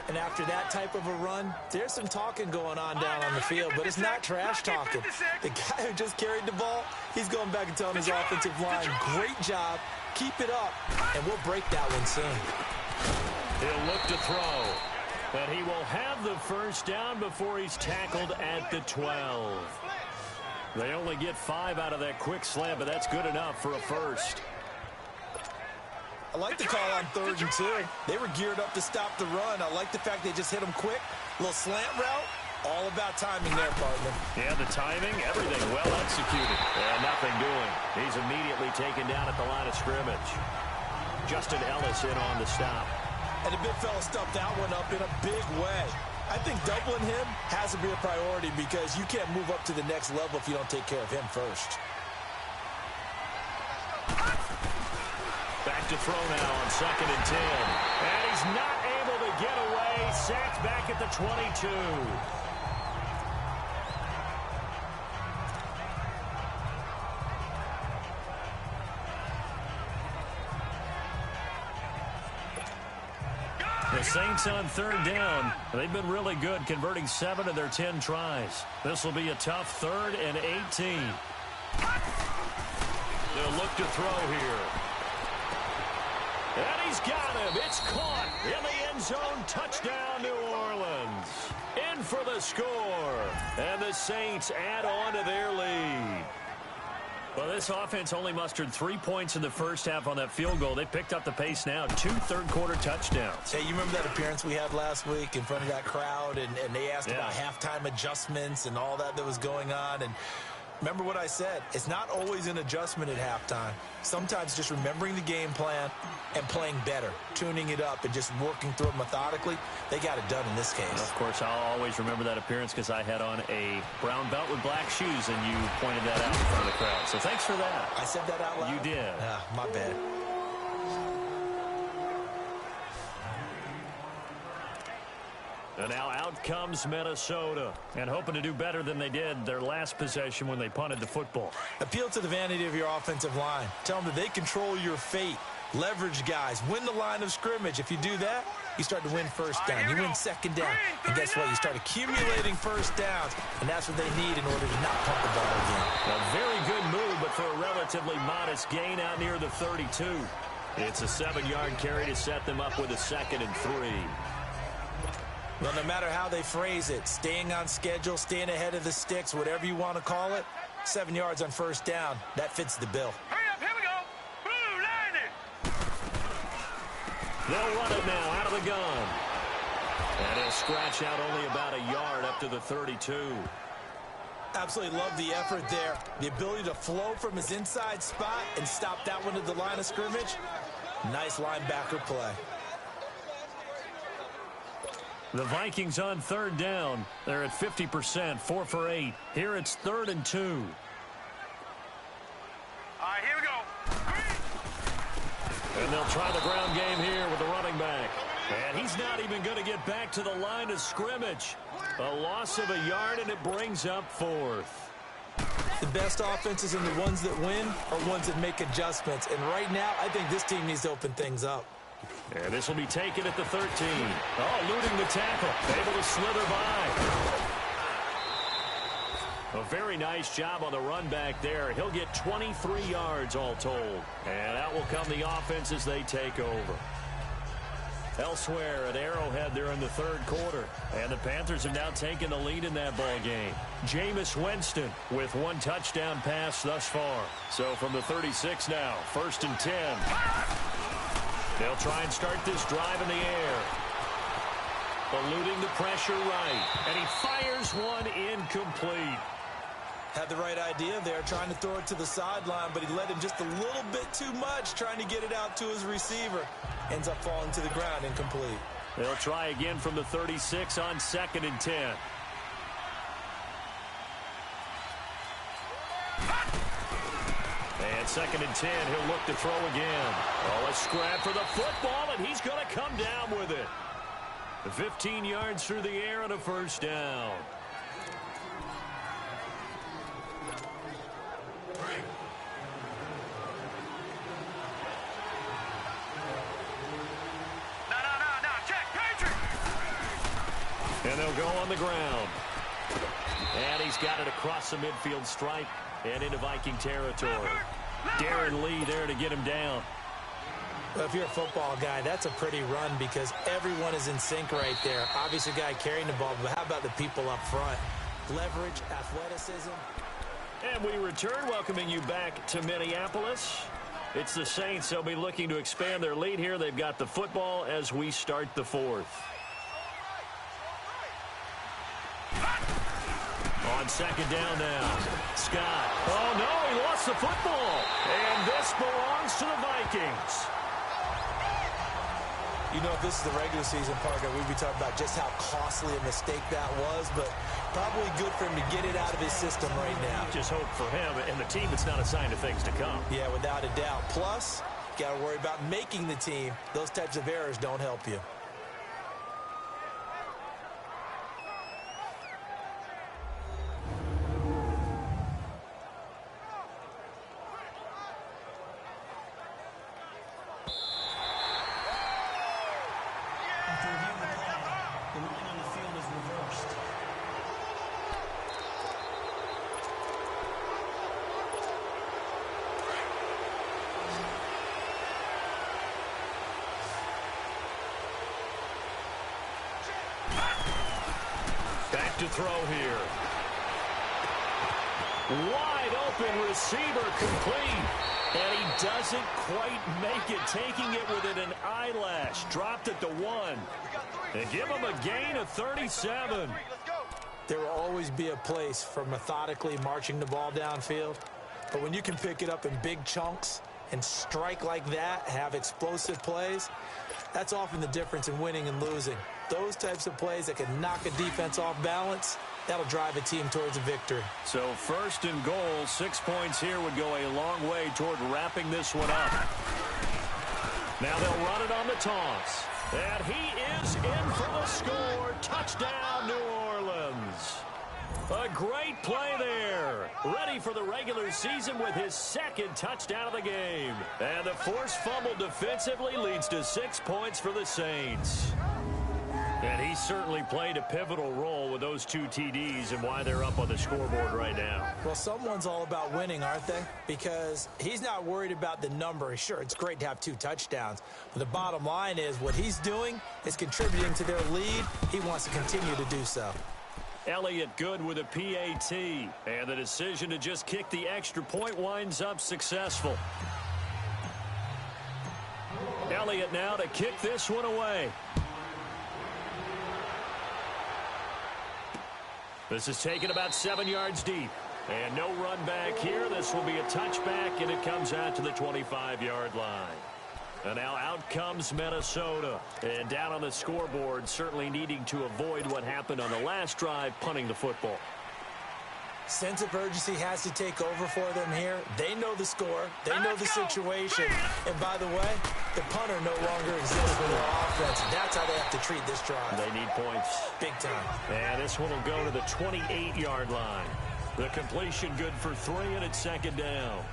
And after that type of a run, there's some talking going on down on the field, but it's not trash talking. The guy who just carried the ball, he's going back and telling his offensive line, great job, keep it up, and we'll break that one soon. He'll look to throw, and he will have the first down before he's tackled at the 12. They only get 5 out of that quick slant, but that's good enough for a first. I like the call on 3rd and 2. They were geared up to stop the run. I like the fact they just hit them quick. Little slant route. All about timing there, partner. Yeah, the timing, everything well executed. And nothing doing. He's immediately taken down at the line of scrimmage. Justin Ellis in on the stop. And the big fella stuffed that one up in a big way. I think doubling him has to be a priority because you can't move up to the next level if you don't take care of him first. Back to throw now on 2nd and 10. And he's not able to get away. Sacked back at the 22. The Saints on 3rd down. They've been really good, converting 7 of their 10 tries. This will be a tough 3rd and 18. They'll look to throw here. And he's got him. It's caught in the end zone. Touchdown, New Orleans. In for the score. And the Saints add on to their lead. Well, this offense only mustered 3 points in the first half on that field goal. They picked up the pace now. 2 third-quarter touchdowns. Hey, you remember that appearance we had last week in front of that crowd, and they asked about halftime adjustments and all that was going on, and remember what I said. It's not always an adjustment at halftime. Sometimes just remembering the game plan and playing better, tuning it up and just working through it methodically. They got it done in this case. Of course, I'll always remember that appearance because I had on a brown belt with black shoes, and you pointed that out in front of the crowd. So thanks for that. I said that out loud? You did. My bad. And now out comes Minnesota. And hoping to do better than they did their last possession when they punted the football. Appeal to the vanity of your offensive line. Tell them that they control your fate. Leverage guys. Win the line of scrimmage. If you do that, you start to win first down. You win second down. And guess what? You start accumulating first downs. And that's what they need in order to not pump the ball again. A very good move, but for a relatively modest gain out near the 32. It's a 7-yard carry to set them up with a 2nd and 3. Well, no matter how they phrase it, staying on schedule, staying ahead of the sticks, whatever you want to call it, 7 yards on first down, that fits the bill. Hurry up, here we go. Blue line it. They'll run it now out of the gun. And he'll scratch out only about a yard up to the 32. Absolutely love the effort there. The ability to flow from his inside spot and stop that one at the line of scrimmage. Nice linebacker play. The Vikings on 3rd down. They're at 50%, 4 for 8. Here it's 3rd and 2. All right, here we go. And they'll try the ground game here with the running back. And he's not even going to get back to the line of scrimmage. A loss of a yard, and it brings up 4th. The best offenses and the ones that win are ones that make adjustments. And right now, I think this team needs to open things up. And this will be taken at the 13. Oh, eluding the tackle. Able to slither by. A very nice job on the run back there. He'll get 23 yards all told. And out will come the offense as they take over. Elsewhere at Arrowhead, they're in the 3rd quarter. And the Panthers have now taken the lead in that ball game. Jameis Winston with 1 touchdown pass thus far. So from the 36 now, 1st and 10. They'll try and start this drive in the air. Eluding the pressure right. And he fires one incomplete. Had the right idea there, trying to throw it to the sideline, but he led him just a little bit too much, trying to get it out to his receiver. Ends up falling to the ground incomplete. They'll try again from the 36 on 2nd and 10. And 2nd and 10, he'll look to throw again. Oh, a scrap for the football, and he's going to come down with it. 15 yards through the air and a 1st down. No, check, Hedrick. And they'll go on the ground. And he's got it across the midfield stripe and into Viking territory. Darren Lee there to get him down. Well, if you're a football guy, that's a pretty run because everyone is in sync right there. Obviously, guy carrying the ball, but how about the people up front? Leverage, athleticism. And we return, welcoming you back to Minneapolis. It's the Saints. They'll be looking to expand their lead here. They've got the football as we start the 4th. On 2nd down now. Scott. Oh, no, he lost the football. And this belongs to the Vikings. You know, if this is the regular season, Parker, we'd be talking about just how costly a mistake that was, but probably good for him to get it out of his system right now. Just hope for him and the team it's not a sign of things to come. Yeah, without a doubt. Plus, got to worry about making the team. Those types of errors don't help you. To throw here. Wide open receiver complete. And he doesn't quite make it. Taking it within an eyelash. Dropped it to 1. And give him a gain of 37. There will always be a place for methodically marching the ball downfield. But when you can pick it up in big chunks and strike like that, have explosive plays, that's often the difference in winning and losing. Those types of plays that can knock a defense off balance, that'll drive a team towards a victory. So 1st and goal, 6 points here would go a long way toward wrapping this one up. Now they'll run it on the toss. And he is in for the score. Touchdown, New Orleans. A great play there. Ready for the regular season with his second touchdown of the game. And the forced fumble defensively leads to 6 points for the Saints. And he certainly played a pivotal role with those 2 TDs and why they're up on the scoreboard right now. Well, someone's all about winning, aren't they? Because he's not worried about the number. Sure, it's great to have 2 touchdowns. But the bottom line is what he's doing is contributing to their lead. He wants to continue to do so. Elliott good with a PAT. And the decision to just kick the extra point winds up successful. Elliott now to kick this one away. This is taken about 7 yards deep. And no run back here. This will be a touchback, and it comes out to the 25-yard line. And now out comes Minnesota. And down on the scoreboard, certainly needing to avoid what happened on the last drive, punting the football. Sense of urgency has to take over for them here. They know the score. They know the situation. And by the way, the punter no longer exists for their offense. That's how they have to treat this drive. They need points. Big time. And this one will go to the 28-yard line. The completion good for 3, and it's second down.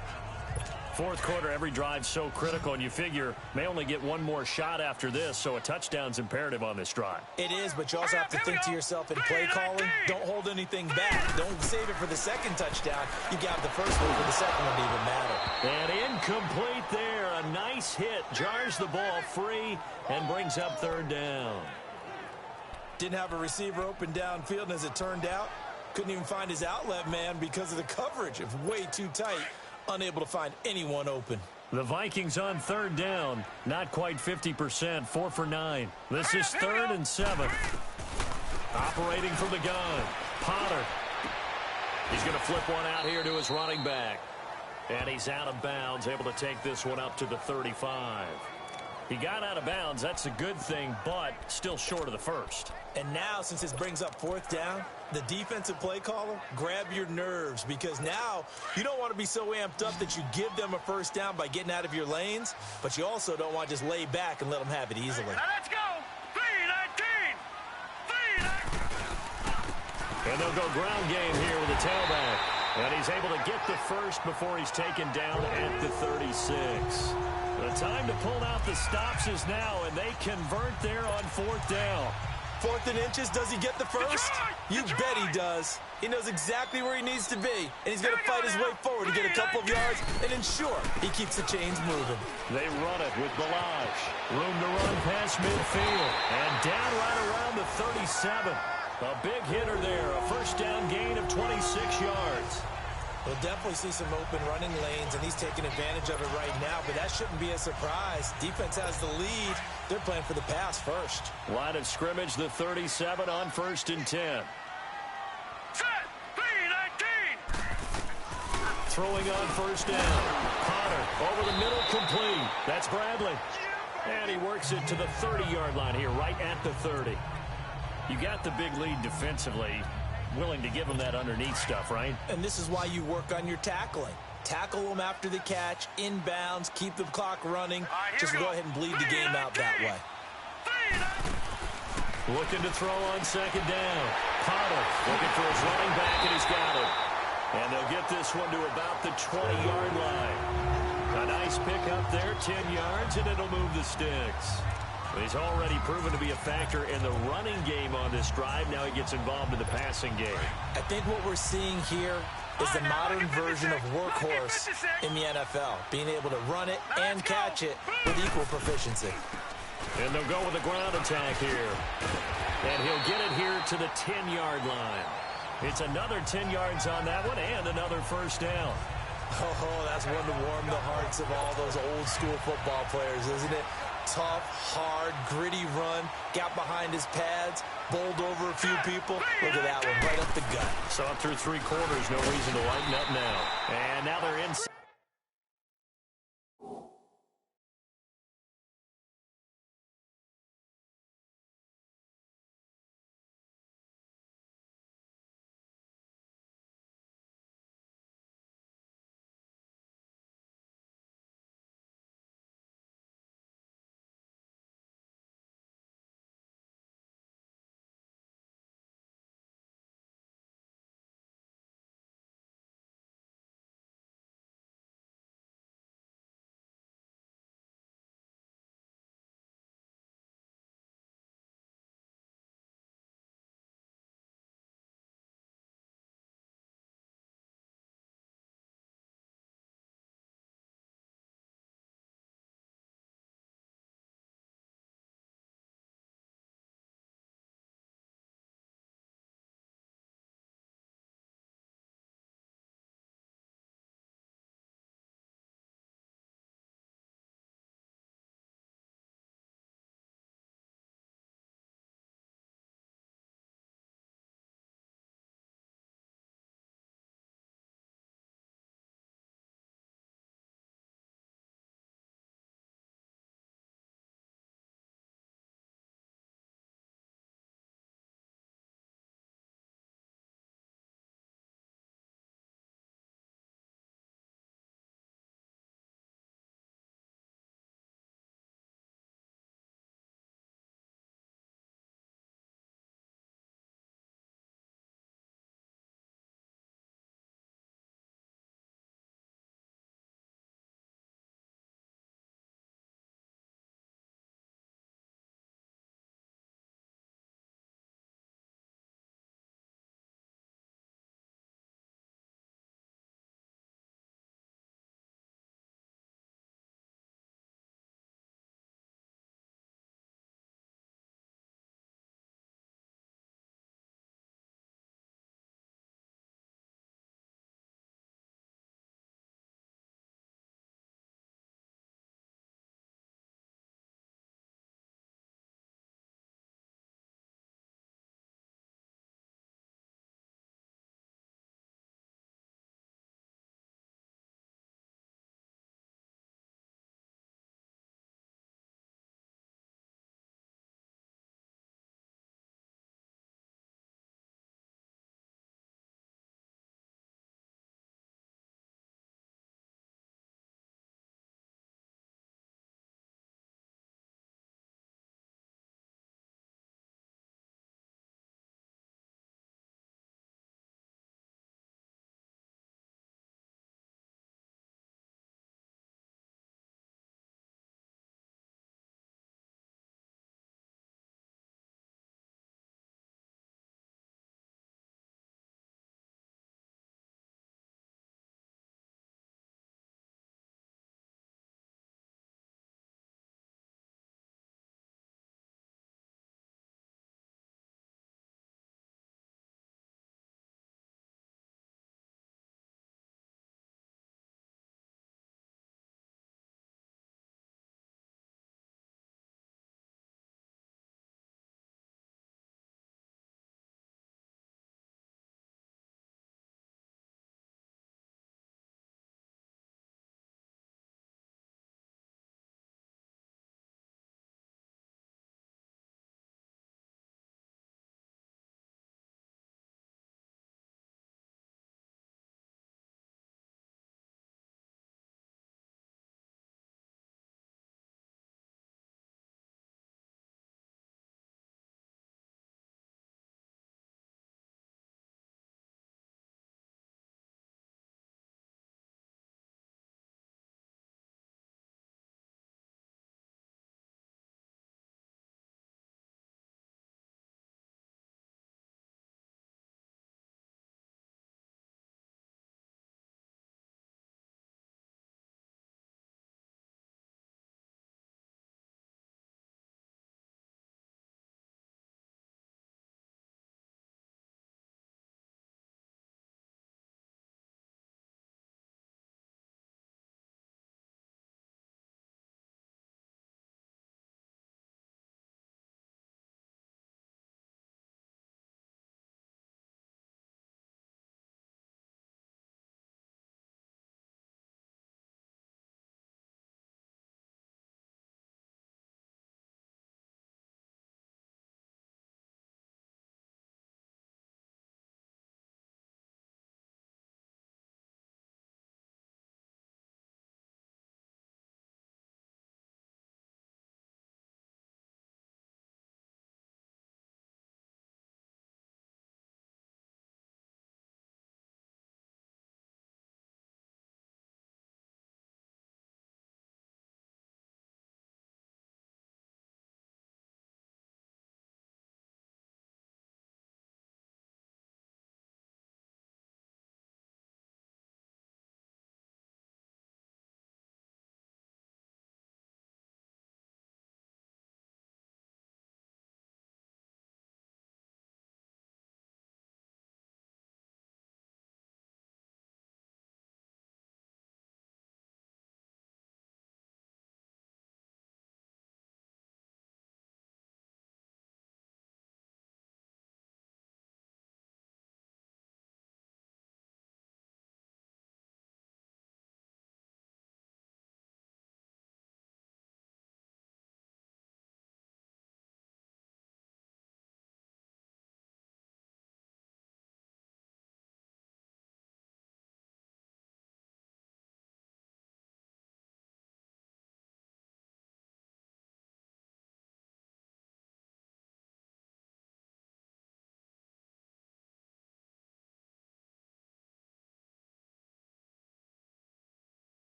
Fourth quarter, every drive's so critical, and you figure may only get one more shot after this, so a touchdown's imperative on this drive. It is, but you also have to think to yourself in play calling, don't hold anything back. Don't save it for the second touchdown. You got the first one for the second one to even matter. And incomplete there. A nice hit. Jars the ball free and brings up third down. Didn't have a receiver open downfield, and as it turned out, couldn't even find his outlet man because of the coverage. It was way too tight. Unable to find anyone open. The Vikings on third down. Not quite 50%. 4 for 9. This is 3rd and 7. Operating from the gun. Potter. He's going to flip one out here to his running back. And he's out of bounds. Able to take this one up to the 35. He got out of bounds. That's a good thing, but still short of the first. And now, since this brings up 4th down, the defensive play caller, grab your nerves, because now you don't want to be so amped up that you give them a first down by getting out of your lanes, but you also don't want to just lay back and let them have it easily. Now let's go. 3-19. 3-19. And they'll go ground game here with the tailback. And he's able to get the first before he's taken down at the 36. The time to pull out the stops is now, and they convert there on 4th down. 4th and inches, does he get the first? You bet he does. He knows exactly where he needs to be, and he's going to fight his way forward to get a couple of yards and ensure he keeps the chains moving. They run it with Balazs. Room to run past midfield, and down right around the 37. A big hitter there, a first down gain of 26 yards. We'll definitely see some open running lanes, and he's taking advantage of it right now, but that shouldn't be a surprise. Defense has the lead. They're playing for the pass first. Line of scrimmage, the 37 on 1st and 10. Set. 3-19. Throwing on first down. Potter over the middle, complete. That's Bradley. And he works it to the 30-yard line here, right at the 30. You got the big lead defensively. Willing to give him that underneath stuff, right? And this is why you work on your tackling. Tackle them after the catch, inbounds, keep the clock running. Just go ahead and bleed the game out that way. Looking to throw on second down. Potter looking for his running back, and he's got it. And they'll get this one to about the 20-yard line. A nice pickup there, 10 yards, and it'll move the sticks. He's already proven to be a factor in the running game on this drive. Now he gets involved in the passing game. I think what we're seeing here is the modern version of workhorse in the NFL, being able to run it and catch it with equal proficiency. And they'll go with a ground attack here. And he'll get it here to the 10-yard line. It's another 10 yards on that one and another first down. Oh, that's one to warm the hearts of all those old-school football players, isn't it? Tough, hard, gritty run, got behind his pads, bowled over a few people. Look at that one, right up the gut. Saw it through 3 quarters, no reason to lighten up now. And now they're inside.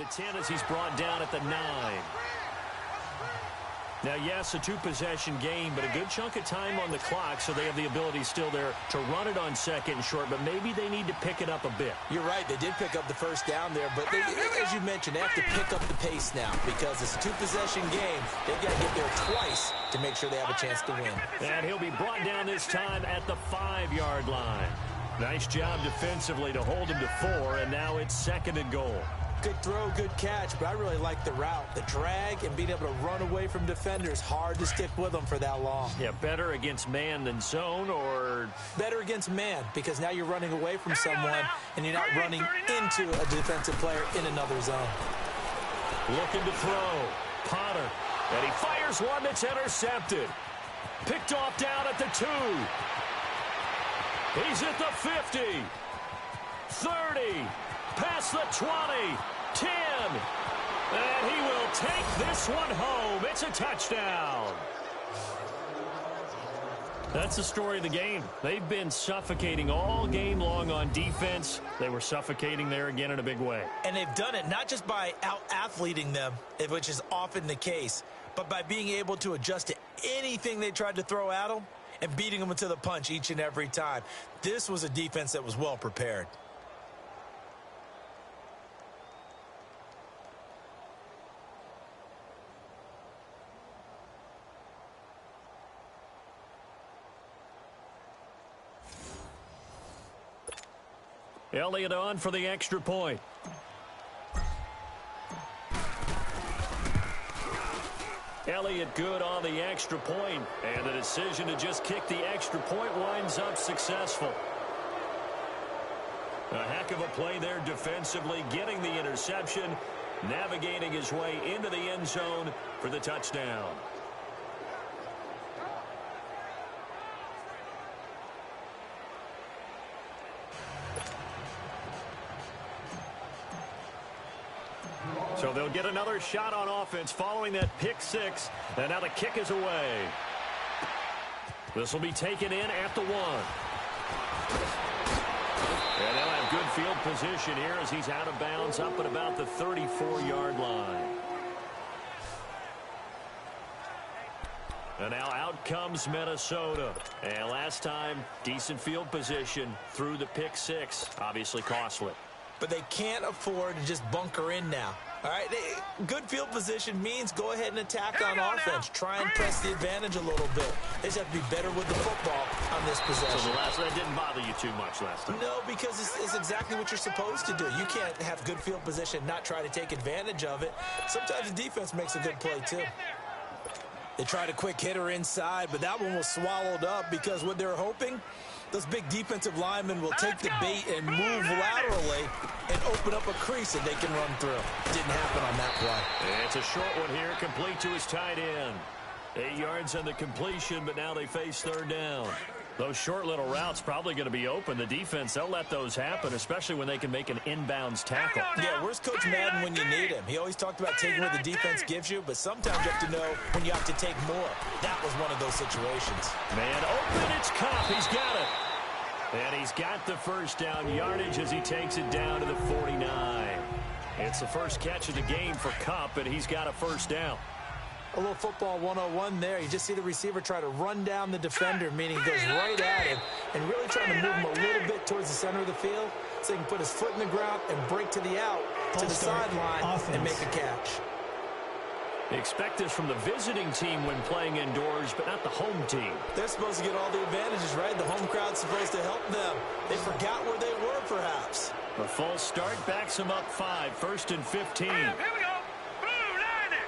to 10 as he's brought down at the 9. Now, yes, a two-possession game, but a good chunk of time on the clock, so they have the ability still there to run it on second and short, but maybe they need to pick it up a bit. You're right. They did pick up the first down there, but they, as you mentioned, they have to pick up the pace now because it's a two-possession game. They've got to get there twice to make sure they have a chance to win. And he'll be brought down this time at the 5-yard line. Nice job defensively to hold him to 4, and now it's 2nd and goal. Good throw, good catch, but I really like the route. The drag and being able to run away from defenders, hard to stick with them for that long. Yeah, better against man than zone, or? Better against man, because now you're running away from someone and you're not running into a defensive player in another zone. Looking to throw. Potter. And he fires one that's intercepted. Picked off down at the 2. He's at the 50. 30. Past the 20, 10, and he will take this one home. It's a touchdown. That's the story of the game. They've been suffocating all game long on defense. They were suffocating there again in a big way. And they've done it not just by out-athleting them, which is often the case, but by being able to adjust to anything they tried to throw at them and beating them to the punch each and every time. This was a defense that was well prepared. Elliott on for the extra point. Elliott good on the extra point, and the decision to just kick the extra point winds up successful. A heck of a play there defensively, getting the interception, navigating his way into the end zone for the touchdown. So they'll get another shot on offense following that pick 6. And now the kick is away. This will be taken in at the 1. And they'll have good field position here as he's out of bounds up at about the 34-yard line. And now out comes Minnesota. And last time, decent field position through the pick 6. Obviously costly. But they can't afford to just bunker in now. All right, good field position means go ahead and attack on offense. Try and press the advantage a little bit. They just have to be better with the football on this possession. So that didn't bother you too much last time? No, because it's exactly what you're supposed to do. You can't have good field position and not try to take advantage of it. Sometimes the defense makes a good play, too. They tried a quick hitter inside, but that one was swallowed up because what they're hoping, those big defensive linemen will take the bait and move laterally and open up a crease that they can run through. Didn't happen on that play. It's a short one here, complete to his tight end. 8 yards on the completion, but now they face 3rd down. Those short little routes probably going to be open. The defense, they'll let those happen, especially when they can make an inbounds tackle. Yeah, where's Coach Madden when you need him? He always talked about taking what the defense gives you, but sometimes you have to know when you have to take more. That was one of those situations. Man open, it's Cup. He's got it. And he's got the first down yardage as he takes it down to the 49. It's the first catch of the game for Cup, and he's got a first down. A little football 101 there. You just see the receiver try to run down the defender, meaning he goes right at him, and really trying to move him a little bit towards the center of the field so he can put his foot in the ground and break to the out, to the sideline, and make a catch. Expect this from the visiting team when playing indoors, but not the home team. They're supposed to get all the advantages, right? The home crowd's supposed to help them. They forgot where they were, perhaps. A false start backs them up 5, 1st and 15. Here we go. Blue 90.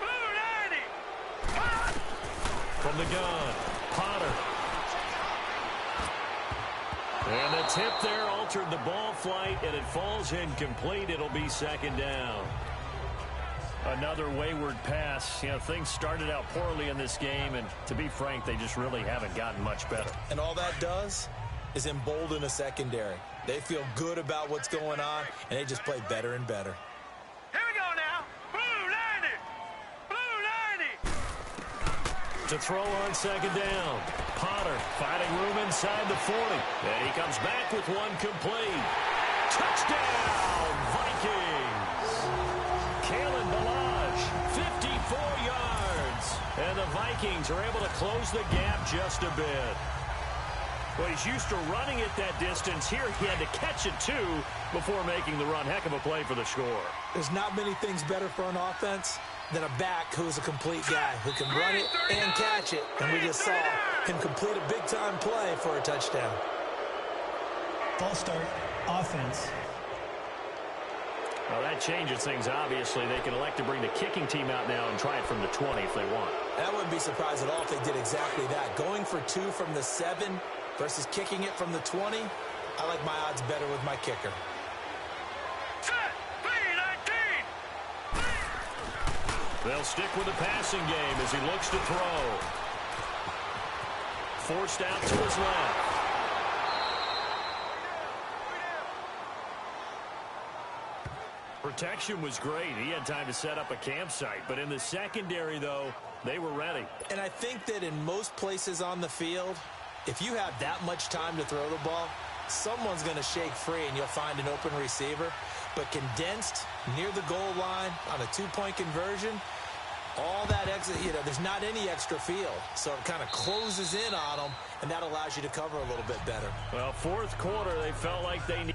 Blue 90. From the gun, Potter. And the tip there altered the ball flight, and it falls incomplete. It'll be 2nd down. Another wayward pass. You know, things started out poorly in this game, and to be frank, they just really haven't gotten much better. And all that does is embolden a secondary. They feel good about what's going on, and they just play better and better. Here we go now. Blue 90. Blue 90. To throw on 2nd down. Potter finding room inside the 40. And he comes back with one complete. Touchdown, Vikings! Vikings are able to close the gap just a bit. Well, he's used to running it that distance. Here he had to catch it, too, before making the run. Heck of a play for the score. There's not many things better for an offense than a back who's a complete guy who can run it and catch it. And we just saw him complete a big-time play for a touchdown. False start, offense. Well, that changes things, obviously. They can elect to bring the kicking team out now and try it from the 20 if they want. I wouldn't be surprised at all if they did exactly that. Going for 2 from the 7 versus kicking it from the 20, I like my odds better with my kicker. Set. B-19. They'll stick with the passing game as he looks to throw. Forced out to his left. Protection was great. He had time to set up a campsite. But in the secondary, though, they were ready. And I think that in most places on the field, if you have that much time to throw the ball, someone's going to shake free and you'll find an open receiver. But condensed near the goal line on a 2-point conversion, all that exit, there's not any extra field. So it kind of closes in on them, and that allows you to cover a little bit better. Well, fourth quarter, they felt like they needed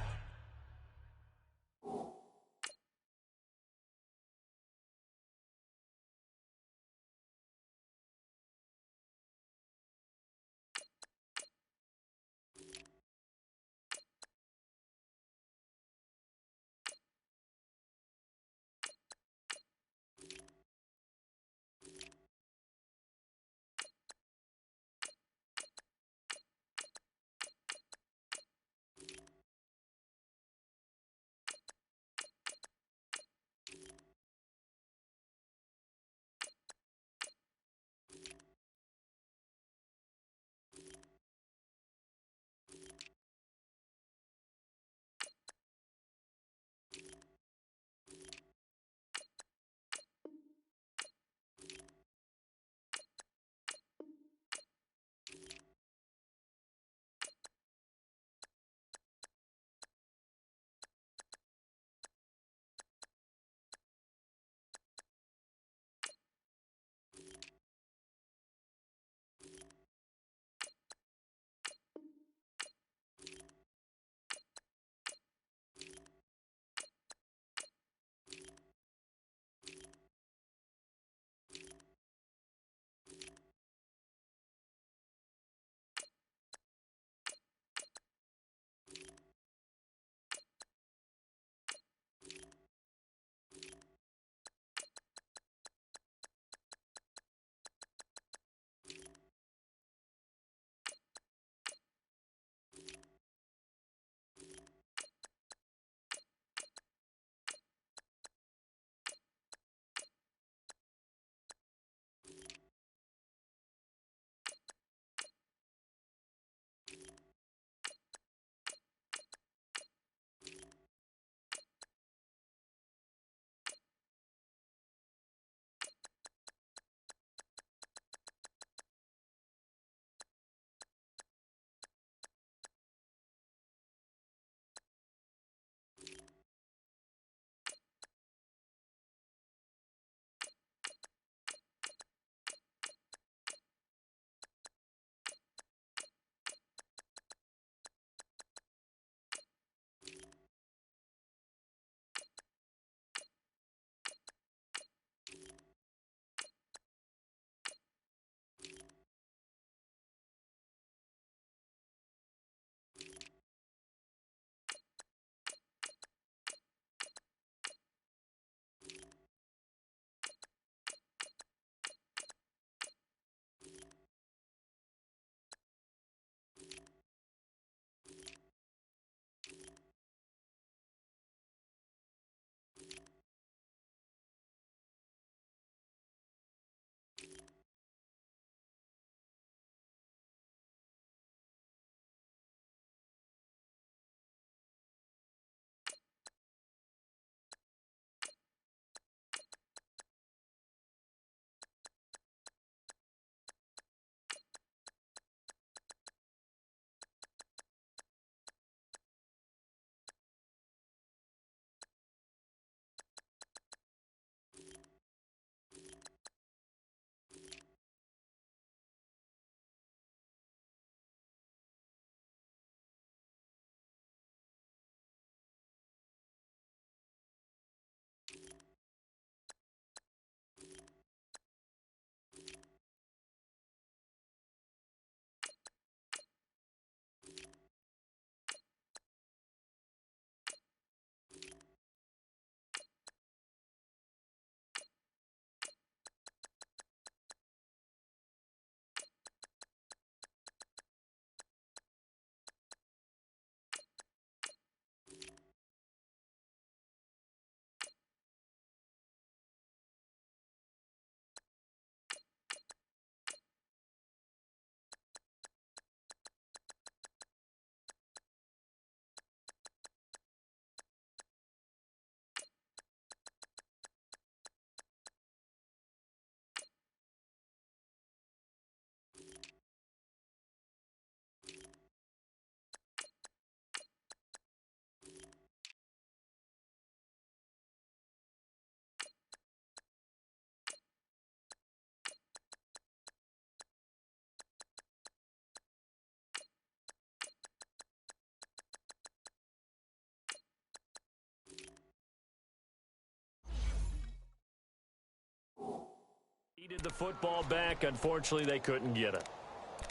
Needed the football back. Unfortunately, they couldn't get it.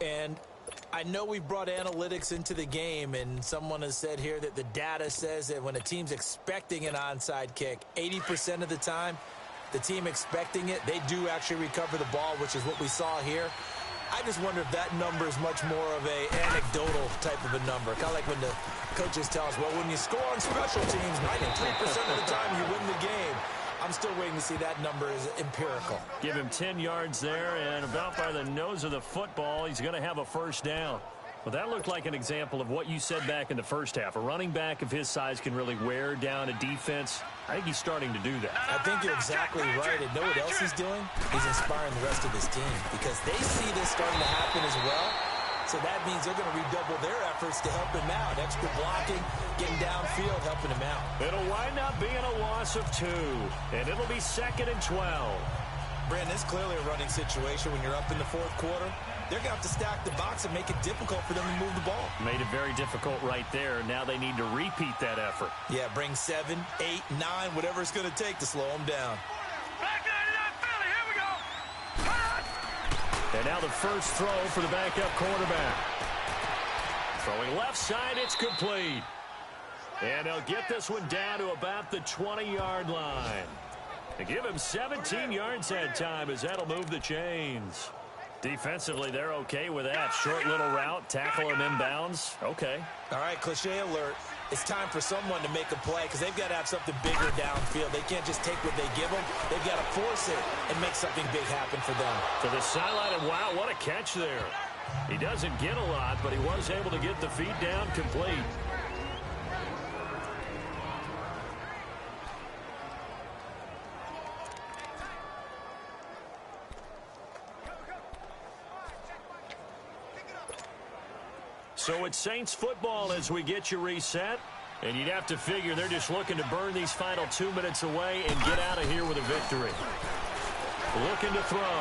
And I know we brought analytics into the game, and someone has said here that the data says that when a team's expecting an onside kick, 80% of the time, the team expecting it, they do actually recover the ball, which is what we saw here. I just wonder if that number is much more of a anecdotal type of a number. Kind of like when the coaches tell us, well, when you score on special teams, 93% of the time you win the game. I'm still waiting to see that number is empirical. Give him 10 yards there, and about by the nose of the football, he's going to have a first down. Well, that looked like an example of what you said back in the first half. A running back of his size can really wear down a defense. I think he's starting to do that. I think you're exactly right. And know what else he's doing? He's inspiring the rest of his team because they see this starting to happen as well. So that means they're going to redouble their efforts to help him out. Extra blocking, getting downfield, helping him out. It'll wind up being a loss of 2, and it'll be 2nd and 12. Brandon, it's clearly a running situation when you're up in the fourth quarter. They're going to have to stack the box and make it difficult for them to move the ball. Made it very difficult right there. Now they need to repeat that effort. Yeah, bring 7, 8, 9, whatever it's going to take to slow them down. Back 99 Philly, here we go. And now the first throw for the backup quarterback. Throwing left side, it's complete. And they'll get this one down to about the 20-yard line. They give him 17 yards that time as that'll move the chains. Defensively, they're okay with that. Short little route, tackle him inbounds. Okay. All right, cliche alert. It's time for someone to make a play because they've got to have something bigger downfield. They can't just take what they give them. They've got to force it and make something big happen for them. To the sideline, and wow, what a catch there. He doesn't get a lot, but he was able to get the feet down complete. So it's Saints football as we get you reset. And you'd have to figure they're just looking to burn these final 2 minutes away and get out of here with a victory. Looking to throw.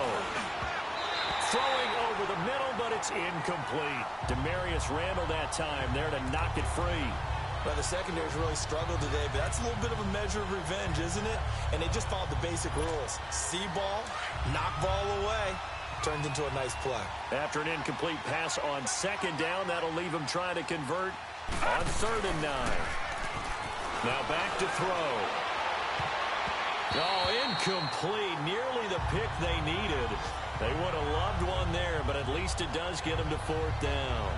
Throwing over the middle, but it's incomplete. Demarius Randall that time there to knock it free. Well, the secondary's really struggled today, but that's a little bit of a measure of revenge, isn't it? And they just followed the basic rules. See ball, knock ball away. Turned into a nice play. After an incomplete pass on 2nd down, that'll leave him trying to convert on 3rd and 9. Now back to throw. Oh, incomplete. Nearly the pick they needed. They would have loved one there, but at least it does get them to 4th down.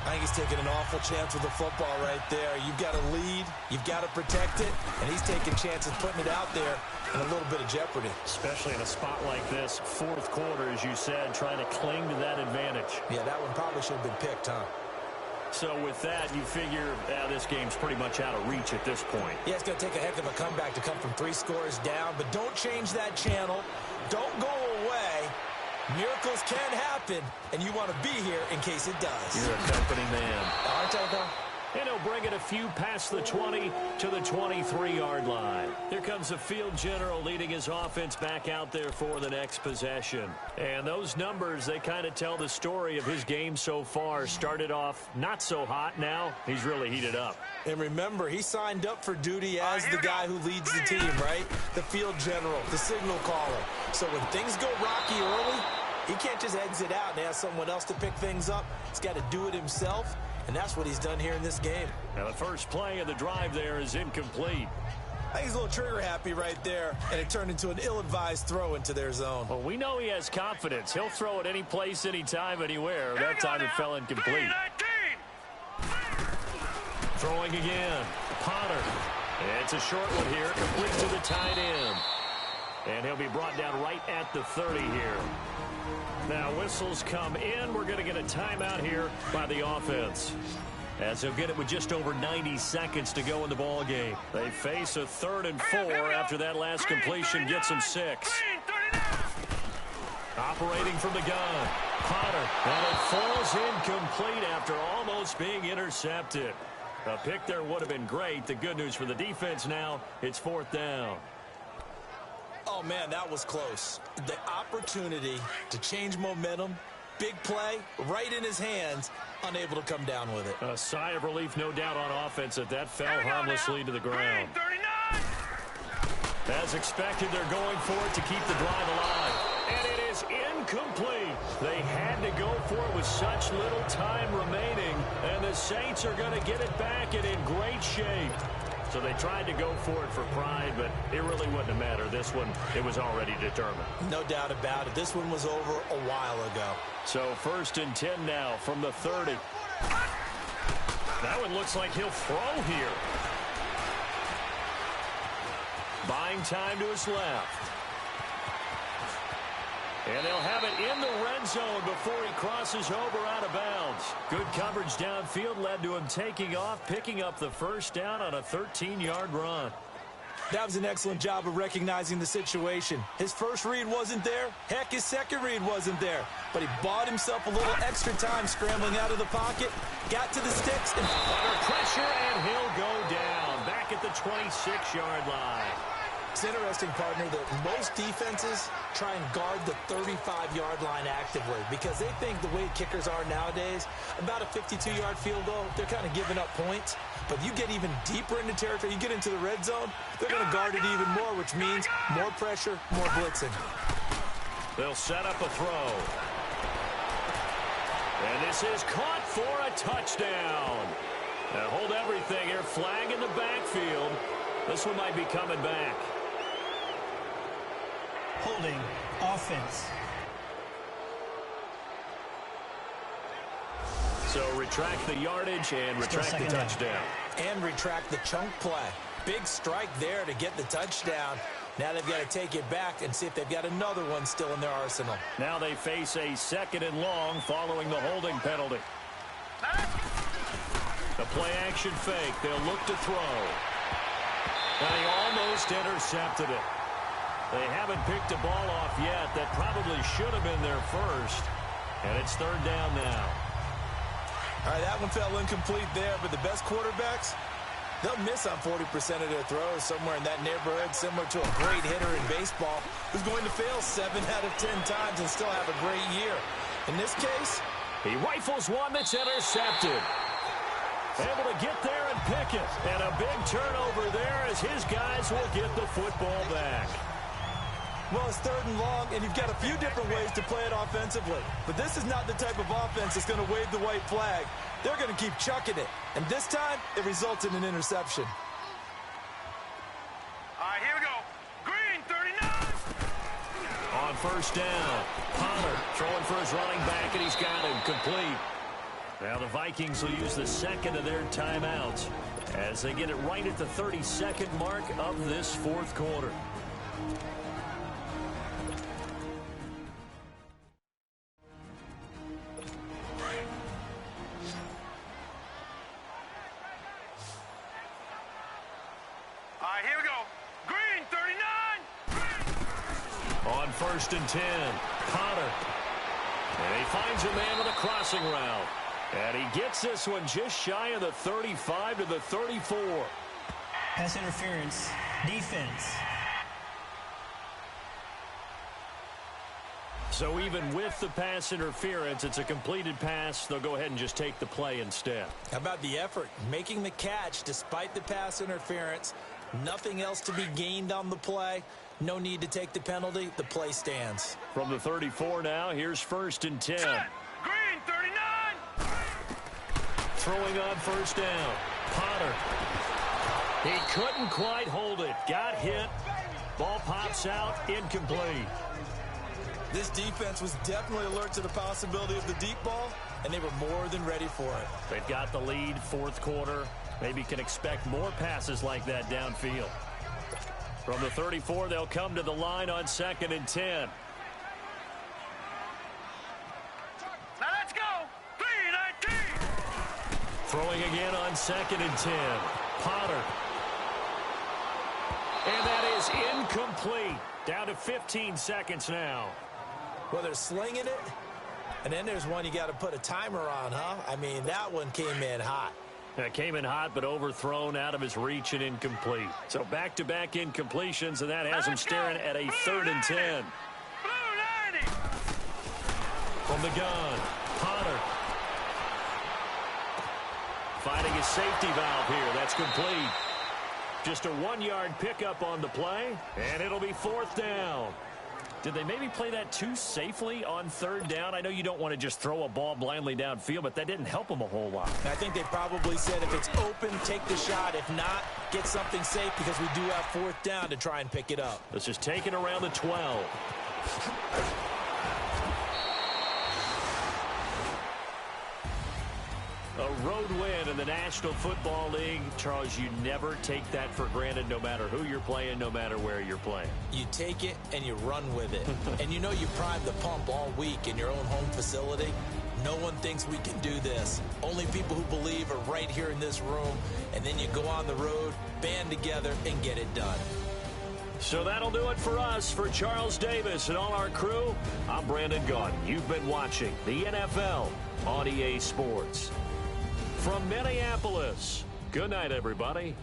I think he's taking an awful chance with the football right there. You've got to lead. You've got to protect it. And he's taking chances putting it out there in a little bit of jeopardy. Especially in a spot like this, 4th quarter, as you said, trying to cling to that advantage. Yeah, that one probably should have been picked, huh? So with that, you figure this game's pretty much out of reach at this point. Yeah, it's going to take a heck of a comeback to come from 3 scores down. But don't change that channel. Don't go away. Miracles can happen, and you want to be here in case it does. You're a company man. Aren't I, though? And he'll bring it a few past the 20 to the 23-yard line. Here comes the field general leading his offense back out there for the next possession. And those numbers, they kind of tell the story of his game so far. Started off not so hot. Now he's really heated up. And remember, he signed up for duty as the guy who leads the team, right? The field general, the signal caller. So when things go rocky early, he can't just exit out and ask someone else to pick things up. He's got to do it himself. And that's what he's done here in this game. Now the first play of the drive there is incomplete. I think he's a little trigger happy right there, and it turned into an ill-advised throw into their zone. Well, we know he has confidence. He'll throw it any place, anytime, anywhere. That time it fell incomplete. Throwing again. Potter. It's a short one here, complete to the tight end. And he'll be brought down right at the 30 here. Now whistles come in. We're going to get a timeout here by the offense, as he'll get it with just over 90 seconds to go in the ball game. They face a 3rd and 4 after that last completion gets them 6. Operating from the gun, Potter, and it falls incomplete after almost being intercepted. A pick there would have been great. The good news for the defense now, it's 4th down. Oh, man, that was close. The opportunity to change momentum, big play, right in his hands, unable to come down with it. A sigh of relief, no doubt, on offense that fell harmlessly to the ground. As expected, they're going for it to keep the drive alive. And it is incomplete. They had to go for it with such little time remaining. And the Saints are going to get it back and in great shape. So they tried to go for it for pride, but it really wouldn't have mattered. This one, it was already determined. No doubt about it. This one was over a while ago. So 1st and 10 now from the 30. That one looks like he'll throw here. Buying time to his left. And they'll have it in the red zone before he crosses over out of bounds. Good coverage downfield led to him taking off, picking up the first down on a 13-yard run. That was an excellent job of recognizing the situation. His first read wasn't there. Heck, his second read wasn't there. But he bought himself a little extra time scrambling out of the pocket, got to the sticks, and under pressure, and he'll go down back at the 26-yard line. It's interesting, partner, that most defenses try and guard the 35-yard line actively because they think the way kickers are nowadays, about a 52-yard field goal, they're kind of giving up points. But you get even deeper into territory, you get into the red zone, they're going to guard it even more, which means more pressure, more blitzing. They'll set up a throw. And this is caught for a touchdown. Now hold everything here. Flag in the backfield. This one might be coming back. Holding offense. So retract the yardage and retract the touchdown. And retract the chunk play. Big strike there to get the touchdown. Now they've got to take it back and see if they've got another one still in their arsenal. Now they face a 2nd and long following the holding penalty. The play action fake. They'll look to throw. And he almost intercepted it. They haven't picked a ball off yet. That probably should have been their first. And it's 3rd down now. All right, that one fell incomplete there, but the best quarterbacks, they'll miss on 40% of their throws, somewhere in that neighborhood, similar to a great hitter in baseball who's going to fail 7 out of 10 times and still have a great year. In this case, he rifles one that's intercepted. Able to get there and pick it. And a big turnover there as his guys will get the football back. Well, it's 3rd and long, and you've got a few different ways to play it offensively. But this is not the type of offense that's going to wave the white flag. They're going to keep chucking it. And this time, it results in an interception. All right, here we go. Green, 39. On 1st down, Pollard throwing for his running back, and he's got him complete. Now the Vikings will use the 2nd of their timeouts as they get it right at the 32nd mark of this 4th quarter. All right, here we go. Green, 39. On 1st and 10, Potter. And he finds a man with a crossing route. And he gets this one just shy of the 35 to the 34. Pass interference. Defense. So even with the pass interference, it's a completed pass. They'll go ahead and just take the play instead. How about the effort? Making the catch despite the pass interference. Nothing else to be gained on the play. No need to take the penalty. The play stands. From the 34 now, here's 1st and 10. Green, 39. Throwing on 1st down. Potter. He couldn't quite hold it. Got hit. Ball pops out. Incomplete. This defense was definitely alert to the possibility of the deep ball, and they were more than ready for it. They've got the lead, 4th quarter. Maybe can expect more passes like that downfield. From the 34, they'll come to the line on 2nd and 10. Now let's go. Green, 19. Throwing again on 2nd and 10. Potter. And that is incomplete. Down to 15 seconds now. Well, they're slinging it, and then there's one you got to put a timer on, huh? I mean, that one came in hot. That came in hot, but overthrown, out of his reach and incomplete. So back-to-back incompletions, and that has him staring at a 3rd and 10. Blue 90. From the gun, Potter. Finding his safety valve here. That's complete. Just a 1-yard pickup on the play, and it'll be 4th down. Did they maybe play that too safely on 3rd down? I know you don't want to just throw a ball blindly downfield, but that didn't help them a whole lot. I think they probably said if it's open, take the shot. If not, get something safe because we do have 4th down to try and pick it up. This is taken around the 12. A road win in the National Football League. Charles, you never take that for granted no matter who you're playing, no matter where you're playing. You take it and you run with it. And you know you primed the pump all week in your own home facility. No one thinks we can do this. Only people who believe are right here in this room. And then you go on the road, band together, and get it done. So that'll do it for us. For Charles Davis and all our crew, I'm Brandon Gaudin. You've been watching the NFL on EA Sports. From Minneapolis, good night, everybody.